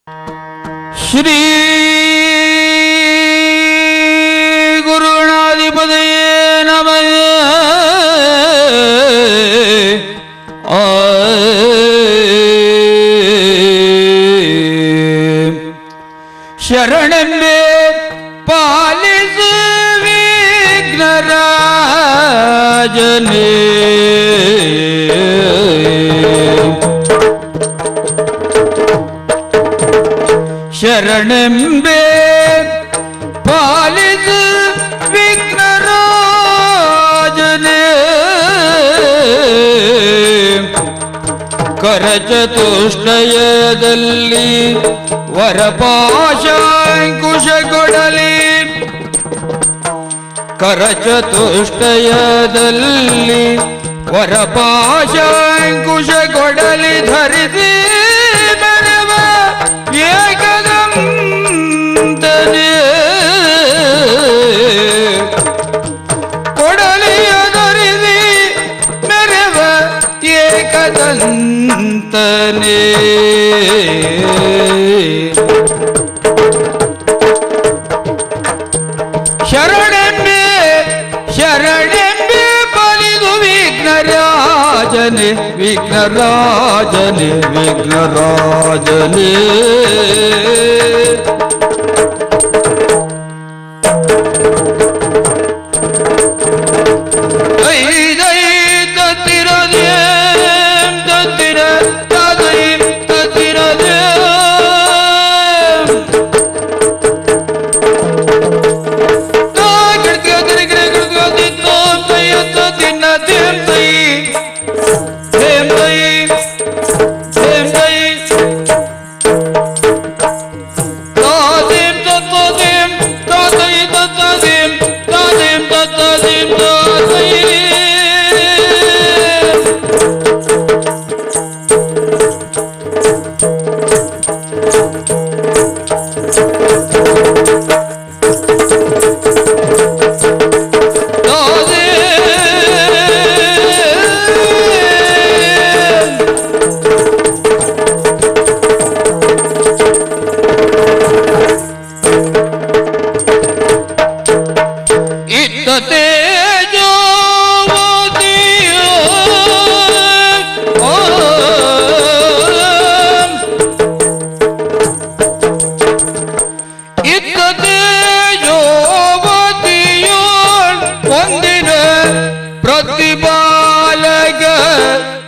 ಶ್ರೀ ಗುರುಣಾಧಿಪತಯೇ ನಮಃ. ಶರಣೆಂಬೆ ಪಾಲಿಸು ವಿಘ್ನರಾಜನೇ. ಶರಣೆಂಬೆ ಪಾಲಿಸು ವಿಘ್ನರಾಜನೇ. ಕರಚತುಷ್ಟಯದಲ್ಲಿ ವರಪಾಶಾಂಕುಶ ಕೊಡಲಿ. ಕರಚತುಷ್ಟಯದಲ್ಲಿ ವರಪಾಶಾಂಕುಶ ಕೊಡಲಿ ಧರಿಸಿ ಮೆರವ ಏಕದಂತನೇ. ಕೊಡಲಿಯ ಧರಿಸಿ ಮೆರವ ಏಕದಂತನೇ. ಶರಣೆಂಬೆ ಶರಣೆಂಬೆ ಬಲಿದು ವಿಘ್ನರಾಜನೇ ವಿಘ್ನರಾಜನೇ ವಿಘ್ನರಾಜನೇ.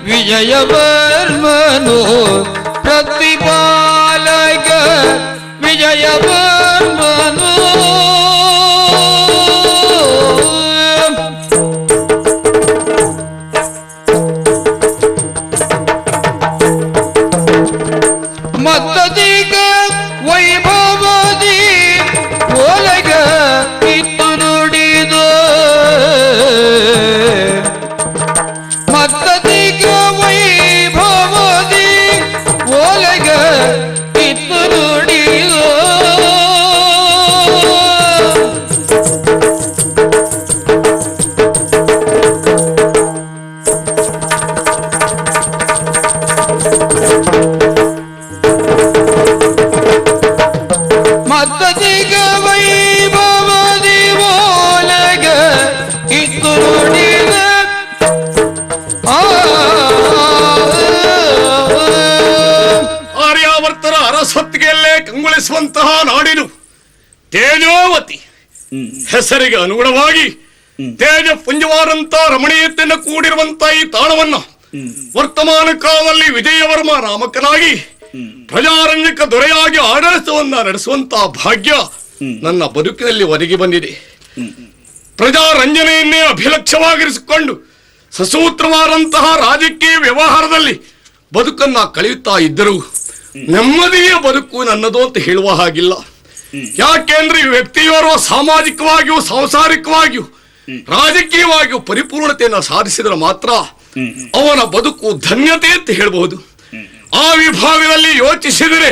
ವಿಜಯವರ್ಮನು ಪ್ರತಿಪಾಲಕ ವಿಜಯವರ್ಮನು. ಮತ್ತದೀಗ ವೈಭವದಿ ಒಲಗ ಇತ್ತು ನುಡಿದು. ಮತ್ತದೀಗ ವೈಭವದಿ ಒಲಗ ಇತ್ತು ನುಡಿದು. ಮತ್ತದೀಗ ವೈಭವದಿ ಒಲಗ ಇತ್ತು ನುಡಿದ. ಆರ್ಯಾವರ್ತರ ಅರಸೊತ್ತಿಗೆಯಲ್ಲೇ ಕಂಗೊಳಿಸುವಂತಹ ನಾಡಿನು ತೇಜೋವತಿ. ಹೆಸರಿಗೆ ಅನುಗುಣವಾಗಿ ತೇಜ ಪುಂಜವಾದಂತ ರಮಣೀಯತೆಯನ್ನು ಕೂಡಿರುವಂತ ಈ ತಾಣವನ್ನ ವರ್ತಮಾನ ಕಾಲದಲ್ಲಿ ವಿಜಯವರ್ಮ ನಾಮಕನಾಗಿ ಪ್ರಜಾರಂಜಕ ದೊರೆಯಾಗಿ ಆಡಳಿತವನ್ನ ನಡೆಸುವಂತಹ ಭಾಗ್ಯ ನನ್ನ ಬದುಕಿನಲ್ಲಿ ಒದಗಿ ಬಂದಿದೆ. ಪ್ರಜಾರಂಜನೆಯನ್ನೇ ಅಭಿಲಕ್ಷ್ಯವಾಗಿರಿಸಿಕೊಂಡು ಸಸೂತ್ರವಾದಂತಹ ರಾಜಕೀಯ ವ್ಯವಹಾರದಲ್ಲಿ ಬದುಕನ್ನ ಕಳೆಯುತ್ತಾ ಇದ್ದರು ನೆಮ್ಮದಿಯ ಬದುಕು ನನ್ನದು ಅಂತ ಹೇಳುವ ಹಾಗಿಲ್ಲ. ಯಾಕೆಂದ್ರೆ ಈ ವ್ಯಕ್ತಿಯೋರ್ವ ಸಾಮಾಜಿಕವಾಗಿಯೂ ಸಾಂಸಾರಿಕವಾಗಿಯೂ ರಾಜಕೀಯವಾಗಿಯೂ ಪರಿಪೂರ್ಣತೆಯನ್ನು ಸಾಧಿಸಿದರೆ ಮಾತ್ರ ಅವನ ಬದುಕು ಧನ್ಯತೆ ಅಂತ ಹೇಳಬಹುದು. ಆ ವಿಭಾಗದಲ್ಲಿ ಯೋಚಿಸಿದರೆ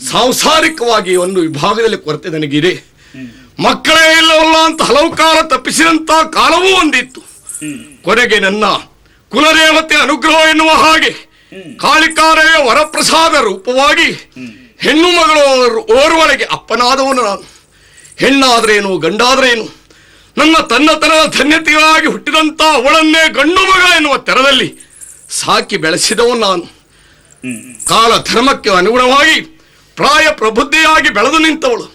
ಸಾಂಸಾರಿಕವಾಗಿ ಒಂದು ವಿಭಾಗದಲ್ಲಿ ಕೊರತೆ ನನಗಿದೆ. ಮಕ್ಕಳೇ ಇಲ್ಲವಲ್ಲ ಅಂತ ಹಲವು ಕಾಲ ತಪ್ಪಿಸಿದಂತ ಕಾಲವೂ ಒಂದಿತ್ತು. ಕೊನೆಗೆ ನನ್ನ ಕುಲದೇವತೆ ಅನುಗ್ರಹ ಎನ್ನುವ ಹಾಗೆ ಕಾಳಿಕಾರೆಯ ವರಪ್ರಸಾದ ರೂಪವಾಗಿ ಹೆಣ್ಣು ಮಗಳು ಓರ್ವಳೆಗೆ ಅಪ್ಪನಾದವನು ನಾನು. ಹೆಣ್ಣಾದ್ರೇನು ಗಂಡಾದ್ರೇನು, ನನ್ನ ತನ್ನತನದ ಧನ್ಯತೆಯಾಗಿ ಹುಟ್ಟಿದಂಥ ಅವಳನ್ನೇ ಗಂಡು ಮಗ ಎನ್ನುವ ತೆರದಲ್ಲಿ ಸಾಕಿ ಬೆಳೆಸಿದವನು ನಾನು. ಕಾಲ ಧರ್ಮಕ್ಕೆ ಅನುಗುಣವಾಗಿ ಪ್ರಾಯ ಪ್ರಬುದ್ಧಿಯಾಗಿ ಬೆಳೆದು ನಿಂತವಳು.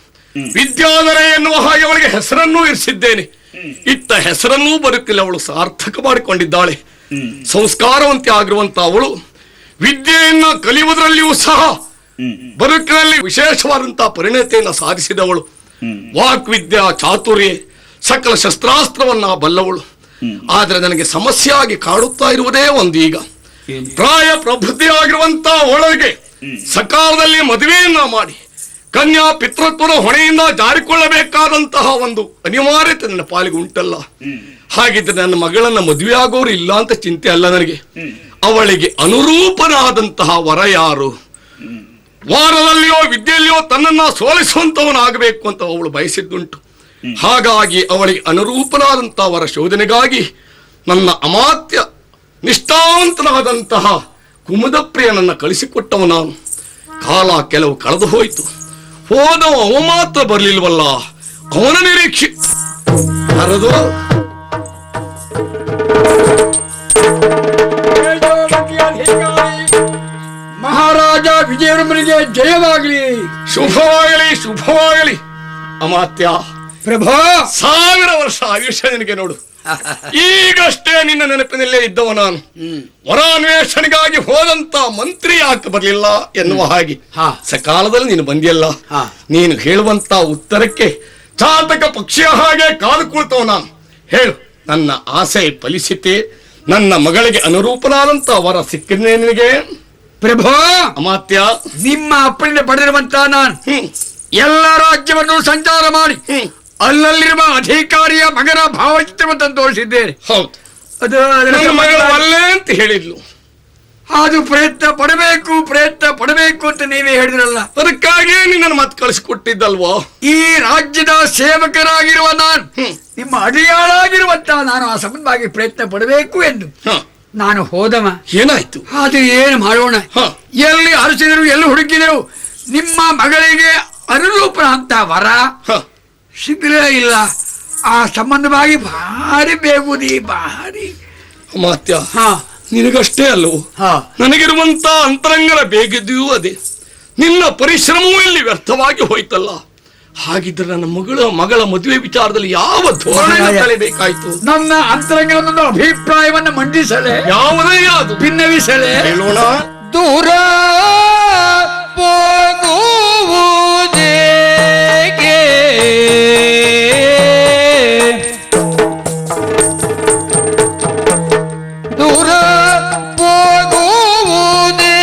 ವಿದ್ಯಾಧರೆ ಎನ್ನುವ ಹಾಗೆ ಅವಳಿಗೆ ಹೆಸರನ್ನೂ ಇರಿಸಿದ್ದೇನೆ. ಇತ್ತ ಹೆಸರನ್ನೂ ಬದುಕಲಿ ಅವಳು ಸಾರ್ಥಕ ಮಾಡಿಕೊಂಡಿದ್ದಾಳೆ. ಸಂಸ್ಕಾರವಂತೆ ಆಗಿರುವಂತ ಅವಳು ವಿದ್ಯೆಯನ್ನ ಕಲಿಯುವುದರಲ್ಲಿಯೂ ಸಹ ಬದುಕಿನಲ್ಲಿ ವಿಶೇಷವಾದಂತಹ ಪರಿಣತಿಯನ್ನು ಸಾಧಿಸಿದವಳು. ವಾಕ್ವಿದ್ಯಾ ಚಾತುರ್ಯ ಸಕಲ ಶಸ್ತ್ರಾಸ್ತ್ರವನ್ನ ಬಲ್ಲವಳು. ಆದರೆ ನನಗೆ ಸಮಸ್ಯೆಯಾಗಿ ಕಾಡುತ್ತಾ ಇರುವುದೇ ಒಂದು, ಈಗ ಪ್ರಾಯ ಪ್ರಬುದ್ಧಿಯಾಗಿರುವಂತ ಅವಳಿಗೆ ಸಕಾಲದಲ್ಲಿ ಮದುವೆಯನ್ನ ಮಾಡಿ ಕನ್ಯಾ ಪಿತೃತ್ವದ ಹೊಣೆಯಿಂದ ಜಾರಿಕೊಳ್ಳಬೇಕಾದಂತಹ ಒಂದು ಅನಿವಾರ್ಯತೆ ನನ್ನ ಪಾಲಿಗೆ ಉಂಟಲ್ಲ. ಹಾಗಿದ್ರೆ ನನ್ನ ಮಗಳನ್ನ ಮದುವೆ ಆಗೋರು ಇಲ್ಲ ಅಂತ ಚಿಂತೆ ಅಲ್ಲ ನನಗೆ. ಅವಳಿಗೆ ಅನುರೂಪನಾದಂತಹ ವರ ಯಾರು? ವಾರದಲ್ಲಿಯೋ ವಿದ್ಯೆಯಲ್ಲಿಯೋ ತನ್ನನ್ನ ಸೋಲಿಸುವಂತವನಾಗಬೇಕು ಅಂತ ಅವಳು ಬಯಸಿದ್ದುಂಟು. ಹಾಗಾಗಿ ಅವಳಿಗೆ ಅನುರೂಪನಾದಂತಹ ವರ ಶೋಧನೆಗಾಗಿ ನನ್ನ ಅಮಾತ್ಯ ನಿಷ್ಠಾವಂತನಾದಂತಹ ಕುಮುದಪ್ರಿಯನನ್ನ ಕಳಿಸಿಕೊಟ್ಟವ ನಾನು. ಕಾಲ ಕೆಲವು ಕಳೆದು ಹೋಯಿತು. ಹೋದವ ಅವ ಮಾತ್ರ ಬರಲಿಲ್ವಲ್ಲ, ಅವನ ನಿರೀಕ್ಷೆ ಹರದು. ಮಹಾರಾಜ ವಿಜಯನಗರಿಗೆ ಜಯವಾಗಲಿ. ಶುಭವಾಗಲಿ, ಶುಭವಾಗಲಿ. ಅಮಾತ್ಯ ಪ್ರಭಾ, 1000 ವರ್ಷ ಆಯುಷ್ಯ ನಿನಗೆ ನೋಡು. ಈಗಷ್ಟೇ ನಿನ್ನ ನೆನಪಿನಲ್ಲೇ ಇದ್ದವ ನಾನು. ವರಾನ್ವೇಷಣೆಗಾಗಿ ಹೋದಂತ ಮಂತ್ರಿ ಯಾಕೆ ಬರಲಿಲ್ಲ ಎನ್ನುವ ಹಾಗೆ ಸಕಾಲದಲ್ಲಿ ನೀನು ಬಂದಿಯಲ್ಲ. ನೀನು ಹೇಳುವಂತ ಉತ್ತರಕ್ಕೆ ಚಾತಕ ಪಕ್ಷಿಯ ಹಾಗೆ ಕಾದು ಕುಳಿತವ ನಾನು. ಹೇಳು, ನನ್ನ ಆಸೆ ಫಲಿಸಿತೆ? ನನ್ನ ಮಗಳಿಗೆ ಅನುರೂಪನಾದಂತ ವರ ಸಿಕ್ಕಿದ್ನೇ ನಿನಗೆ? ಪ್ರಭಾ, ಅಮಾತ್ಯ, ನಿಮ್ಮ ಅಪ್ಪನಿಂದ ಪಡೆದಿರುವಂತ ನಾನು ಎಲ್ಲ ರಾಜ್ಯವನ್ನು ಸಂಚಾರ ಮಾಡಿ ಅಲ್ಲಲ್ಲಿರುವ ಅಧಿಕಾರಿಯ ಮಗನ ಭಾವಚಿತ್ರವನ್ನು ತೋರಿಸಿದ್ದೇನೆ. ಹೌದು, ಅದು ನನ್ನ ಮಗಳು ಅಲ್ಲೇ ಅಂತ ಹೇಳಿದ್ಲು. ಅದು ಪ್ರಯತ್ನ ಪಡಬೇಕು ಅಂತ ನೀವೇ ಹೇಳಿದ್ರಲ್ಲ. ಅದಕ್ಕಾಗಿಯೇ ನಿನ್ನನ್ನು ಮತ್ತೆ ಕಳಿಸಿಕೊಟ್ಟಿದ್ದಲ್ವಾ? ಈ ರಾಜ್ಯದ ಸೇವಕರಾಗಿರುವ ನಾನು, ನಿಮ್ಮ ಅಡಿಯಾಳಾಗಿರುವಂತ ನಾನು ಆ ಸಂಬಂಧವಾಗಿ ಪ್ರಯತ್ನ ಪಡಬೇಕು ಎಂದು ನಾನು ಹೋದವ. ಏನಾಯ್ತು? ಅದು ಏನು ಮಾಡೋಣ? ಎಲ್ಲಿ ಅರಸಿದರು, ಎಲ್ಲಿ ಹುಡುಕಿದರು, ನಿಮ್ಮ ಮಗಳಿಗೆ ಅನುರೂಪನ ಅಂತ ವರ ಸಿಗಲೇ ಇಲ್ಲ. ಆ ಸಂಬಂಧವಾಗಿ ಭಾರಿ ಬೇಗುದಿ, ಭಾರಿ. ಅಮಾತ್ಯ, ನಿನಗಷ್ಟೇ ಅಲ್ಲವೋ, ನನಗಿರುವಂತ ಅಂತರಂಗದ ಬೇಗಿದೆಯೂ ಅದೇ. ನಿನ್ನ ಪರಿಶ್ರಮವೂ ಇಲ್ಲಿ ವ್ಯರ್ಥವಾಗಿ ಹೋಯ್ತಲ್ಲ. ಹಾಗಿದ್ರೆ ನನ್ನ ಮಗಳ ಮದುವೆ ವಿಚಾರದಲ್ಲಿ ಯಾವ ಧೋರಣೆ ತಲೆಬೇಕಾಯ್ತು? ನನ್ನ ಅಂತರಂಗದ ಅಭಿಪ್ರಾಯವನ್ನು ಮಂಡಿಸಲೇ, ಯಾವುದೇ ಅದು ಭಿನ್ನವಿಸಲೇ ಹೇಳೋಣ. ದೂರ ಹೋಗುವುದೇಗೆ ದೂರ ಹೋಗುವುದೇಗೆ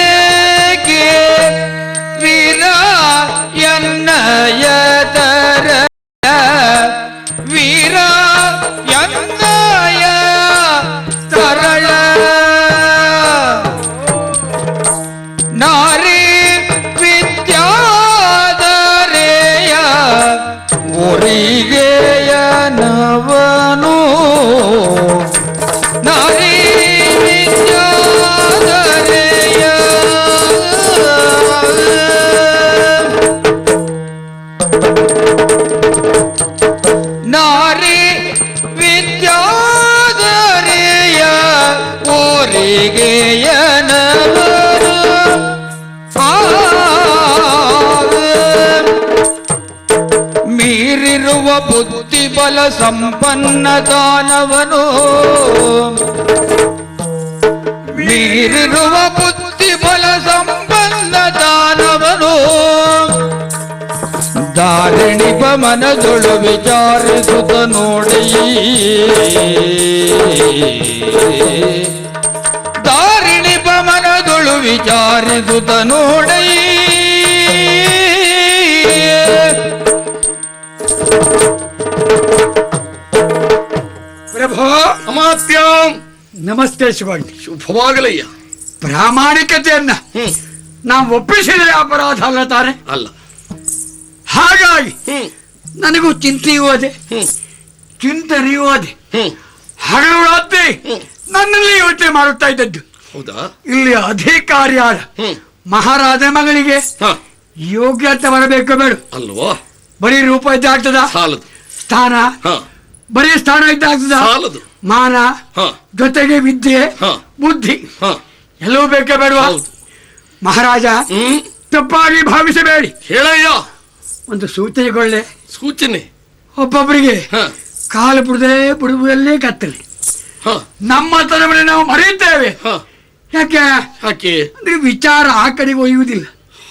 ವೀರ ಎನ್ನಯದರ ವೀರ ಎನ್ನಯ ತರಳ ನಾರಿ ವಿದ್ಯಾಧರೆಯ ಊರಿಗೆಯ ನವನು ನಾರಿ ವಿದ್ಯಾಧರೆಯ ನಾರಿ ವಿದ್ಯಾಧರೆಯ ಊರಿಗೆಯ ನವನು ಮೀರಿರುವ ಬುದ್ಧಿ ಬಲ ಸಂಪನ್ನ ದಾನವನು ಮೀರಿರುವ ಬುದ್ಧಿ ಬಲ ಸಂಪನ್ನ ದಾನವನು ದಾರಿಣಿಪ ಮನದೊಳು ವಿಚಾರಿಸುತ್ತ ನೋಡಿ ದಾರಿಣಿಪ ಮನದೊಳು ವಿಚಾರಿಸುತ್ತ ನೋಡಿ ಪ್ರಭು. ಅಮಾತ್ಯ, ನಮಸ್ತೆ ಶಿವಾಜಿ. ಶುಭವಾಗಲಯ್ಯ. ಪ್ರಾಮಾಣಿಕತೆಯನ್ನ ನಾವು ಒಪ್ಪಿಸಿದರೆ ಅಪರಾಧ ಅಲ್ಲ ತಾನೆ? ಅಲ್ಲ. ಹಾಗಾಗಿ ನನಗೂ ಚಿಂತೆಯೂ ಅದೇ, ಚಿಂತನೆಯೂ ಅದೇ. ಹಗಲು ರಾತ್ರಿ ನನ್ನಲ್ಲಿ ಯೋಚನೆ ಮಾಡುತ್ತಾ ಇದ್ದದ್ದು. ಹೌದಾ? ಇಲ್ಲಿ ಅಧಿಕಾರಿಯಾದ ಮಹಾರಾಜ ಮಗಳಿಗೆ ಯೋಗ್ಯತೆ ಬರಬೇಕು ಬೇಡ. ಅಲ್ವೋ? ಬರೀ ರೂಪ ಇದ್ದಾಗ್ತದ? ಸಾಲದು. ಸ್ಥಾನ, ಹ ಬರೀ ಸ್ಥಾನ ಇದ್ದಾಗ್ತದ? ಸಾಲದು. ಮಾನ, ಹ ಜೊತೆಗೆ ವಿದ್ಯೆ, ಹ ಬುದ್ಧಿ ಹ ಎಲ್ಲವೂ ಬೇಕೇ ಬೇಡವಾ? ಹೌದು. ಮಹಾರಾಜ, ತಪ್ಪಾಗಿ ಭಾವಿಸಬೇಡಿ. ಹೇಳಯ್ಯ. ಒಂದು ಸೂಚನೆಗೊಳ್ಳೆ. ಸೂಚನೆ? ಒಬ್ಬೊಬ್ಬರಿಗೆ ಹ ಕಾಲು ಬುಡದಲ್ಲೇ ಕತ್ತಲೆ. ಹ ನಮ್ಮ ತನವನ್ನು ನಾವು ಮರೆಯುತ್ತೇವೆ. ಹ ಯಾಕೆ? ಯಾಕೆ? ಅಂದ್ರೆ ವಿಚಾರ ಆ ಕಡೆಗೆ ಒಯ್ಯುವುದಿಲ್ಲ.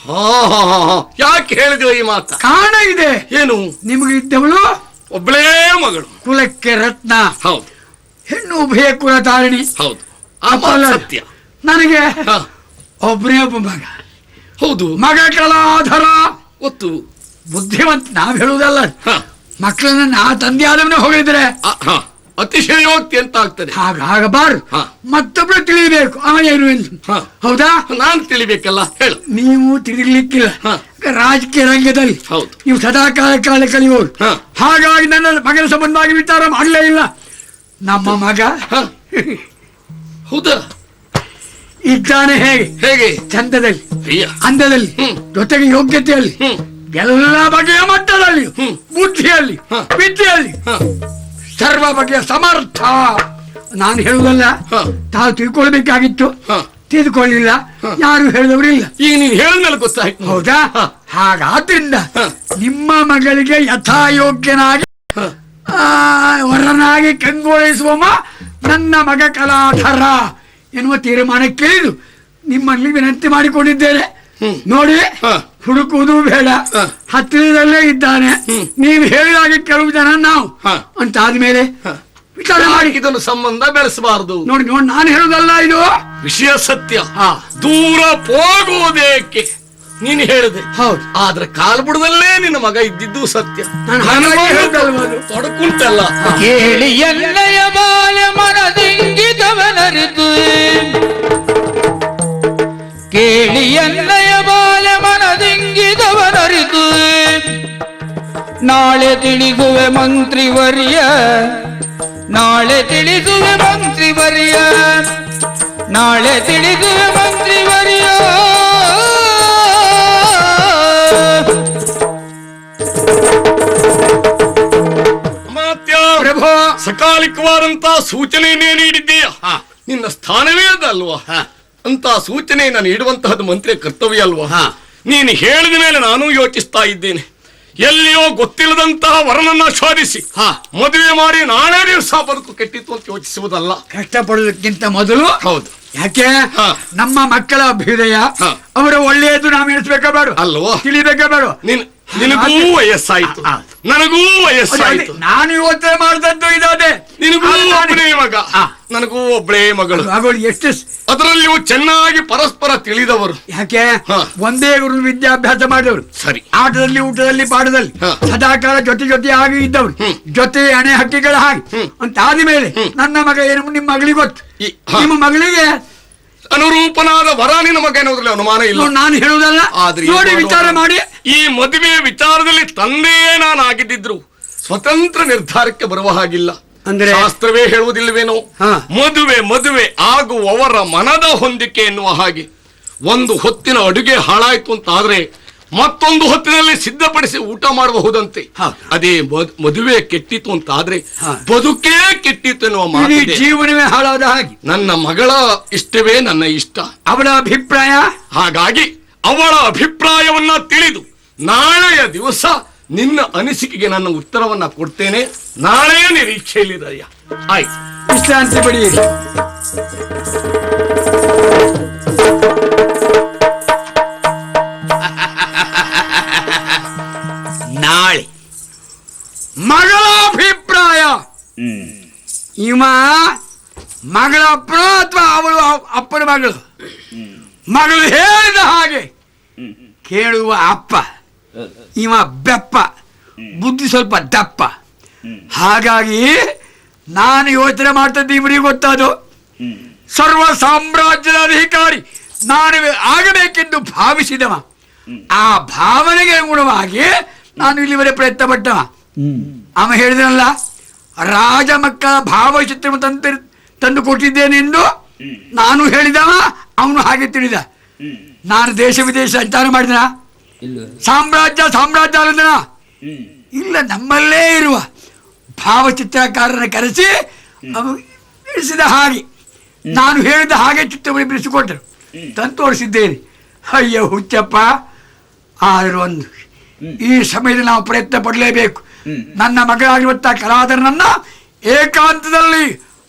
ಹಾ ಹಾ ಹಾ ಹಾ ಯಾಕೆ ಹೇಳಿದ್ರು ಈ ಮಾತ? ಕಾರಣ ಇದೆ. ಏನು? ನಿಮಗೆ ಇದ್ದವಳು ಒಬ್ಬಳೇ ಮಗಳು, ಕುಲಕ್ಕೆ ರತ್ನ, ಹೌದು ಹೆಣ್ಣು ಉಭಯ ಕುಲ ತಾರಿಣಿ. ಹೌದು, ಆ ಮಾತು ಸತ್ಯ. ನನಗೆ ಹ ಒಬ್ಬನೇ ಒಬ್ಬ ಮಗ. ಹೌದು, ಮಗ ಕಲಾಧರ, ಗೊತ್ತು. ಬುದ್ಧಿವಂತ. ನಾವ್ ಹೇಳುವುದಲ್ಲ, ಹ ಮಕ್ಕಳನ್ನ ನಾ ತಂದೆ ಆದವನೇ ಹೋಗಿದ್ರೆ ಹ ಅತಿಶಯೋಕ್ತಿ ಅಂತ ಆಗ್ತದೆ. ಆಗಬಾರ್ದು. ಹ ಮತ್ತೊಬ್ರು ತಿಳಿಬೇಕು ಅವ ಏನು ಎಂದು. ಹ ಹೌದಾ? ನಾನು ತಿಳಿಬೇಕಲ್ಲ, ಹೇಳು. ನೀವು ತಿಳಿಲಿಕ್ಕಿಲ್ಲ. ಹ ರಾಜಕೀಯ ರಂಗದಲ್ಲಿ ಹೌದು. ನೀವು ಸದಾ ಕಾಲ ಕಲಿಯುವರು. ಹ ಹಾಗಾಗಿ ನನ್ನ ಮಗನ ಸಂಬಂಧವಾಗಿ ವಿಚಾರ ಮಾಡಲೇ ಇಲ್ಲ. ನಮ್ಮ ಮಗ ಹ ಹೌದಾ? ಇದ್ದಾನೆ ಹೇಗೆ? ಹೇಗೆ? ಚಂದದಲ್ಲಿ, ಅಯ್ಯ. ಅಂದದಲ್ಲಿ, ಹ್ಮ್. ಜೊತೆಗೆ ಯೋಗ್ಯತೆಯಲ್ಲಿ, ಎಲ್ಲ ಬಗೆಯ ಮಟ್ಟದಲ್ಲಿ, ಬುದ್ಧಿಯಲ್ಲಿ, ವಿದ್ಯೆಯಲ್ಲಿ, ಹ ಸರ್ವ ಬಗೆಯ ಸಮರ್ಥ. ನಾನು ಹೇಳುವುದಲ್ಲ, ಹ ತಾವು ತಿಳ್ಕೊಳ್ಬೇಕಾಗಿತ್ತು, ಹ ತಿಳ್ಕೊಳ್ಳಿಲ್ಲ. ಯಾರು ಹೇಳಿದವರಿಲ್ಲ. ಈಗ ನೀನು ಹೇಳಿದ್ಮೇಲೆ ಗೊತ್ತಾಯ್ತು. ಹೌದಾ? ಹ ಹಾಗಾದ್ರಿಂದ ಹ ನಿಮ್ಮ ಮಗಳಿಗೆ ಯಥಾಯೋಗ್ಯನಾಗಿ ಹ ವರನಾಗಿ ಕಂಗೊಳಿಸುವ ನನ್ನ ಮಗ ಕಲಾಧರ ಎನ್ನುವ ತೀರ್ಮಾನಕ್ಕಿಳಿದು ನಿಮ್ಮಲ್ಲಿ ವಿನಂತಿ ಮಾಡಿಕೊಂಡಿದ್ದೇನೆ. ನೋಡಿ, ಹುಡುಕುವುದು ಬೇಡ, ಹತ್ತಿರದಲ್ಲೇ ಇದ್ದಾನೆ. ನೀವು ಹೇಳಿದಾಗೆ ಕೆಲವು ಜನ ನಾವು ಅಂತ ಆದ್ಮೇಲೆ ವಿಚಾರ ಮಾಡಿ ಇದನ್ನು ಸಂಬಂಧ ಬೆಳೆಸಬಾರದು. ನೋಡಿ ನೋಡಿ, ನಾನು ಹೇಳುದಲ್ಲ, ಇದು ವಿಷಯ ಸತ್ಯ. ದೂರ ಹೋಗುವುದೇಕೆ ನೀನು ಹೇಳಿದೆ. ಹೌದು. ಆದ್ರೆ ಕಾಲ್ಬುಡದಲ್ಲೇ ನಿನ್ನ ಮಗ ಇದ್ದಿದ್ದು ಸತ್ಯ. ತೊಡಕುಂಟಲ್ಲ. ಕೇಳಿ ಎನ್ನಯ ಬಾಲೆ ಮನದಿಂಗಿದವನರಿತು, ಕೇಳಿ ಎನ್ನಯ ಬಾಲೆ ಮನದಿಂಗಿದವನರಿತು, ನಾಳೆ ತಿಳಿಸುವೆ ಮಂತ್ರಿವರ್ಯ, ನಾಳೆ ತಿಳಿಸುವೆ ಮಂತ್ರಿವರ್ಯ, ನಾಳೆ ತಿಳಿಸುವೆ ಮಂತ್ರಿವರ್ಯ. ಪ್ರಭು, ಸಕಾಲಿಕವಾದಂತ ಸೂಚನೆಯನ್ನೇ ನೀಡಿದ್ದೀಯ. ನಿನ್ನ ಸ್ಥಾನವೇ ಅದಲ್ವಾ? ಅಂತ ಸೂಚನೆಯನ್ನು ನೀಡುವಂತಹದ್ದು ಮಂತ್ರಿಯ ಕರ್ತವ್ಯ ಅಲ್ವಾ? ನೀನು ಹೇಳಿದ ಮೇಲೆ ನಾನು ಯೋಚಿಸ್ತಾ ಇದ್ದೇನೆ. ಎಲ್ಲಿಯೋ ಗೊತ್ತಿಲ್ಲದಂತಹ ವರನನ್ನ ಶೋಧಿಸಿ ಮದುವೆ ಮಾಡಿ ನಾಳೆ ದಿವಸ ಬದುಕು ಕೆಟ್ಟಿತ್ತು ಅಂತ ಯೋಚಿಸುವುದಲ್ಲ. ಕಷ್ಟಪಡೋದಕ್ಕಿಂತ ಮೊದಲು. ಹೌದು. ಯಾಕೆ? ನಮ್ಮ ಮಕ್ಕಳ ಅಭ್ಯುದಯ, ಅವರ ಒಳ್ಳೆಯದು ನಾವು ಎಣಿಸ್ಬೇಕಾ ಬೇಡ? ಅಲ್ವೋ? ತಿಳಿಬೇಕಾ ಬೇಡ? ನಿನಗೂ ವಯಸ್ಸಾಯ್ತು, ನನಗೂ ವಯಸ್ಸಾಯ್ತು. ನಾನು ಯೋಚನೆ ಮಾಡಿದದ್ದು ಇದಾದೆ. ನಿನಗೂ ಒಬ್ಬನೇ ಮಗ, ನನಗೂ ಒಬ್ಬಳೇ ಮಗಳು. ಎಷ್ಟು ಅದರಲ್ಲಿಯೂ ಚೆನ್ನಾಗಿ ಪರಸ್ಪರ ತಿಳಿದವರು. ಯಾಕೆ? ಒಂದೇ ಗುರು ವಿದ್ಯಾಭ್ಯಾಸ ಮಾಡಿದವರು. ಸರಿ. ಆಟದಲ್ಲಿ, ಊಟದಲ್ಲಿ, ಪಾಠದಲ್ಲಿ ಸದಾಕಾಲ ಜೊತೆ ಆಗಿ ಇದ್ದವರು. ಜೊತೆ ಹಣೆ ಹಕ್ಕಿಗಳ ಹಾಗೆ ಅಂತ ಆದ್ಮೇಲೆ ನನ್ನ ಮಗ ಏನು ನಿಮ್ಮ ಮಗಳಿಗೆ ಗೊತ್ತು. ನಿಮ್ಮ ಮಗಳಿಗೆ ಅನುರೂಪನಾದ ವರ ನಿನ್ನ ಮಗ ಎನ್ನುವುದರಲ್ಲಿ ಅನುಮಾನ ಇಲ್ಲ. ನಾನು ಹೇಳುವುದಲ್ಲ, ನೋಡಿ ವಿಚಾರ ಮಾಡಿ. ಈ ಮದುವೆ ವಿಚಾರದಲ್ಲಿ ತಂದೆಯೇ ನಾನು ಆಗಿದ್ದಿದ್ರು ಸ್ವತಂತ್ರ ನಿರ್ಧಾರಕ್ಕೆ ಬರುವ ಹಾಗಿಲ್ಲ. ಅಂದ್ರೆ ಶಾಸ್ತ್ರವೇ ಹೇಳುವುದಿಲ್ಲವೇನೋ, ಮದುವೆ ಆಗುವವರ ಮನದ ಹೊಂದಿಕೆ ಎನ್ನುವ ಹಾಗೆ. ಒಂದು ಹೊತ್ತಿನ ಅಡುಗೆ ಹಾಳಾಯ್ತು ಅಂತ ಆದ್ರೆ ಮತ್ತೊಂದು ಹೊತ್ತಿನಲ್ಲಿ ಸಿದ್ಧಪಡಿಸಿ ಊಟ ಮಾಡಬಹುದಂತೆ. ಅದೇ ಮದುವೆ ಕೆಟ್ಟಿತು ಅಂತ ಆದ್ರೆ ಬದುಕೇ ಕೆಟ್ಟಿತು ಎನ್ನುವ ಮಾತು, ಜೀವನವೇ ಹಾಳಾದ ಹಾಗೆ. ನನ್ನ ಮಗಳ ಇಷ್ಟವೇ ನನ್ನ ಇಷ್ಟ, ಅವಳ ಅಭಿಪ್ರಾಯ. ಹಾಗಾಗಿ ಅವಳ ಅಭಿಪ್ರಾಯವನ್ನ ತಿಳಿದು ನಾಳೆಯ ದಿವಸ ನಿನ್ನ ಅನಿಸಿಕೆಗೆ ನನ್ನ ಉತ್ತರವನ್ನ ಕೊಡ್ತೇನೆ. ನಾಳೆಯ ನಿರೀಕ್ಷೆಯಲ್ಲಿರಯ್ಯ. ಆಯ್ತು, ವಿಶ್ರಾಂತಿ ಪಡೆಯಿರಿ. ನಾಳೆ ಮಗಳ ಅಭಿಪ್ರಾಯ. ಇವ ಮಗಳ ಅಪ್ಪನ ಅಥವಾ ಅವಳು ಅಪ್ಪನ ಮಗಳು? ಮಗಳು ಹೇಳಿದ ಹಾಗೆ ಕೇಳುವ ಅಪ್ಪ. ಇವ ಬೆಪ್ಪ, ಬುದ್ಧಿ ಸ್ವಲ್ಪ ದಪ್ಪ. ಹಾಗಾಗಿ ನಾನು ಯೋಚನೆ ಮಾಡ್ತದ್ದು ಇವರಿಗೆ ಗೊತ್ತಾದು. ಸರ್ವ ಸಾಮ್ರಾಜ್ಯದ ಅಧಿಕಾರಿ ನಾನು ಆಗಬೇಕೆಂದು ಭಾವಿಸಿದವ. ಆ ಭಾವನೆಗೆ ಅನುಗುಣವಾಗಿ ನಾನು ಇಲ್ಲಿವರೆ ಪ್ರಯತ್ನ ಪಟ್ಟವ. ಅವ ಹೇಳಿದನಲ್ಲ, ರಾಜ ಮಕ್ಕಳ ಭಾವಚಿತ್ರ ತಂದು ಕೊಟ್ಟಿದ್ದೇನೆಂದು ನಾನು ಹೇಳಿದವ. ಅವನು ಹಾಗೆ ತಿಳಿದ. ನಾನು ದೇಶ ವಿದೇಶ ಸಂಚಾರ ಮಾಡಿದ. ಸಾಮ್ರಾಜ್ಯ ಅಲ್ಲದನ ಇಲ್ಲ, ನಮ್ಮಲ್ಲೇ ಇರುವ ಭಾವಚಿತ್ರಕಾರನ ಕರೆಸಿ ಬಿಡಿಸಿದ ಹಾಗೆ ನಾನು ಹೇಳಿದ ಹಾಗೆ ಚಿತ್ರವನ್ನು ಬಿಡಿಸಿಕೊಟ್ಟರು, ತಂದು ತೋರಿಸಿದ್ದೇನೆ. ಅಯ್ಯೋ ಹುಚ್ಚಪ್ಪ, ಆದರೂ ಒಂದು ಈ ಸಮಯದಲ್ಲಿ ನಾವು ಪ್ರಯತ್ನ ಪಡಲೇಬೇಕು. ನನ್ನ ಮಗಳಾಗಿರುವಂಥ ಕಲಾಧರನನ್ನ ಏಕಾಂತದಲ್ಲಿ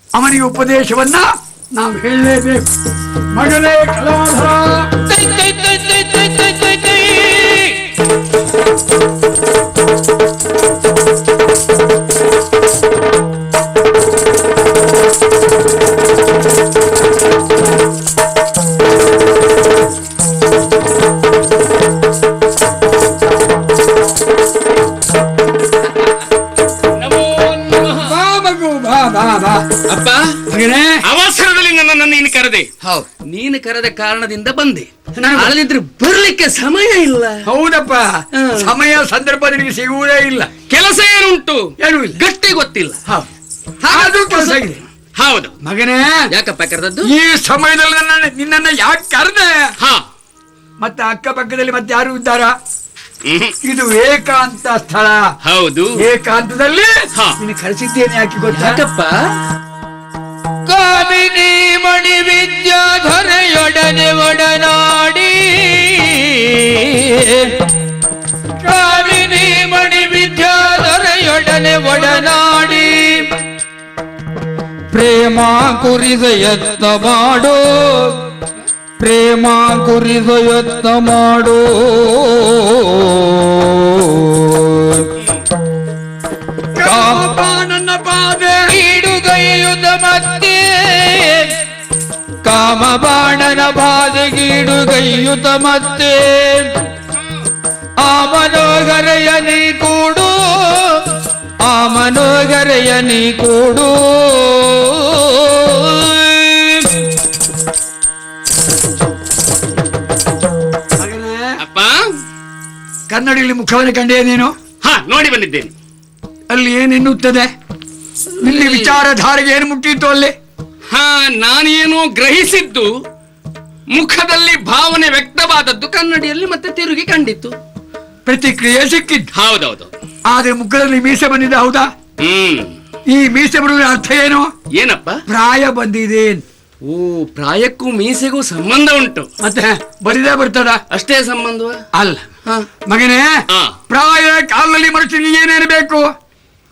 ಅವನಿಗೆ ಉಪದೇಶವನ್ನ ನಾವು ಹೇಳಲೇಬೇಕು. ಮಗನೇ ಕಲಾಧರ, ಅಪ್ಪ, ಅವಸರದಲ್ಲಿ ನನ್ನನ್ನು ನೀನು ಕರೆದೆ. ನೀನು ಕರೆದ ಕಾರಣದಿಂದ ಬಂದೆ, ಅಲ್ಲದಿದ್ರೆ ಬರ್ಲಿಕ್ಕೆ ಸಮಯ ಇಲ್ಲ. ಹೌದಪ್ಪ, ಸಮಯ ಸಂದರ್ಭ ನಿನಗೆ ಸಿಗುವುದೇ ಇಲ್ಲ. ಕೆಲಸ ಏನುಂಟು ಏನೂ ಇಲ್ಲ, ಗಟ್ಟಿ ಗೊತ್ತಿಲ್ಲ. ಅದು ಕೆಲಸ ಇದೆ. ಹೌದು ಮಗನೇ, ಯಾಕಪ್ಪ ಕರೆದದ್ದು? ಈ ಸಮಯದಲ್ಲಿ ನಿನ್ನನ್ನ ಯಾಕೆ ಕರೆದೆ? ಹಾ, ಮತ್ತೆ ಅಕ್ಕಪಕ್ಕದಲ್ಲಿ ಮತ್ತೆ ಯಾರು ಇದ್ದಾರ? ಇದು ಏಕಾಂತ ಸ್ಥಳ. ಹೌದು, ಏಕಾಂತದಲ್ಲಿ ನಿನ್ನ ಕರೆಸಿದ್ದೇನೆ. ಯಾಕೆ ಗೊತ್ತಾ? ಯಾಕಪ್ಪ? ಕಾಮಿನಿ ಮಣಿ ವಿದ್ಯಾಧರೆಯೊಡನೆ ಒಡನಾಡಿ, ಕಾಮಿನಿ ಮಣಿ ವಿದ್ಯಾಧರೆಯೊಡನೆ ಒಡನಾಡಿ, ಪ್ರೇಮ ಕುರಿದ ಯತ್ನ ಮಾಡೋ, ಪ್ರೇಮ ಕುರಿದ ಯತ್ನ ಮಾಡೋ, ನನ್ನ ಪಾದೆ ಈಡುಗೈಯುದ ಮತ್ತೆ, ಕಾಮಬಾಣನ ಬಾಧೆಗೀಡುಗೈಯುತ ಮತ್ತೆ, ಆ ಮನೋಹರೆಯ ನೀ ಕೂಡು, ಆ ಮನೋಹರೆಯ ನೀ ಕೂಡು. ಅಪ್ಪ, ಕನ್ನಡಿಯಲ್ಲಿ ಮುಖವನ್ನು ಕಂಡೇ ನೀನು? ಹಾ, ನೋಡಿ ಬಂದಿದ್ದೇನೆ. ಅಲ್ಲಿ ಏನೆನ್ನುತ್ತದೆ? ಇಲ್ಲಿ ವಿಚಾರಧಾರೆಗೆ ಏನು ಮುಟ್ಟಿತ್ತು ಅಲ್ಲಿ? ಹಾ, ನಾನೇನು ಗ್ರಹಿಸಿದ್ದು ಮುಖದಲ್ಲಿ ಭಾವನೆ ವ್ಯಕ್ತವಾದದ್ದು ಕನ್ನಡಿಯಲ್ಲಿ ಮತ್ತೆ ತಿರುಗಿ ಕಂಡಿತ್ತು. ಪ್ರತಿಕ್ರಿಯೆ ಸಿಕ್ಕಿದ್ದು. ಹೌದೌದು. ಆದ್ರೆ ಮುಖದಲ್ಲಿ ಮೀಸೆ ಬಂದಿದೆ. ಹೌದಾ? ಈ ಮೀಸೆ ಬರುವುದರ ಅರ್ಥ ಏನು? ಏನಪ್ಪ? ಪ್ರಾಯ ಬಂದಿದೆ. ಓ, ಪ್ರಾಯಕ್ಕೂ ಮೀಸೆಗೂ ಸಂಬಂಧ ಉಂಟು. ಮತ್ತೆ ಬರಿದೇ ಬರ್ತದ? ಅಷ್ಟೇ ಸಂಬಂಧವ ಅಲ್ಲ ಮಗನೇ. ಪ್ರಾಯ ಕಾಲದಲ್ಲಿ ಮನುಷ್ಯನಿಗೆ ಏನೇನು ಬೇಕು,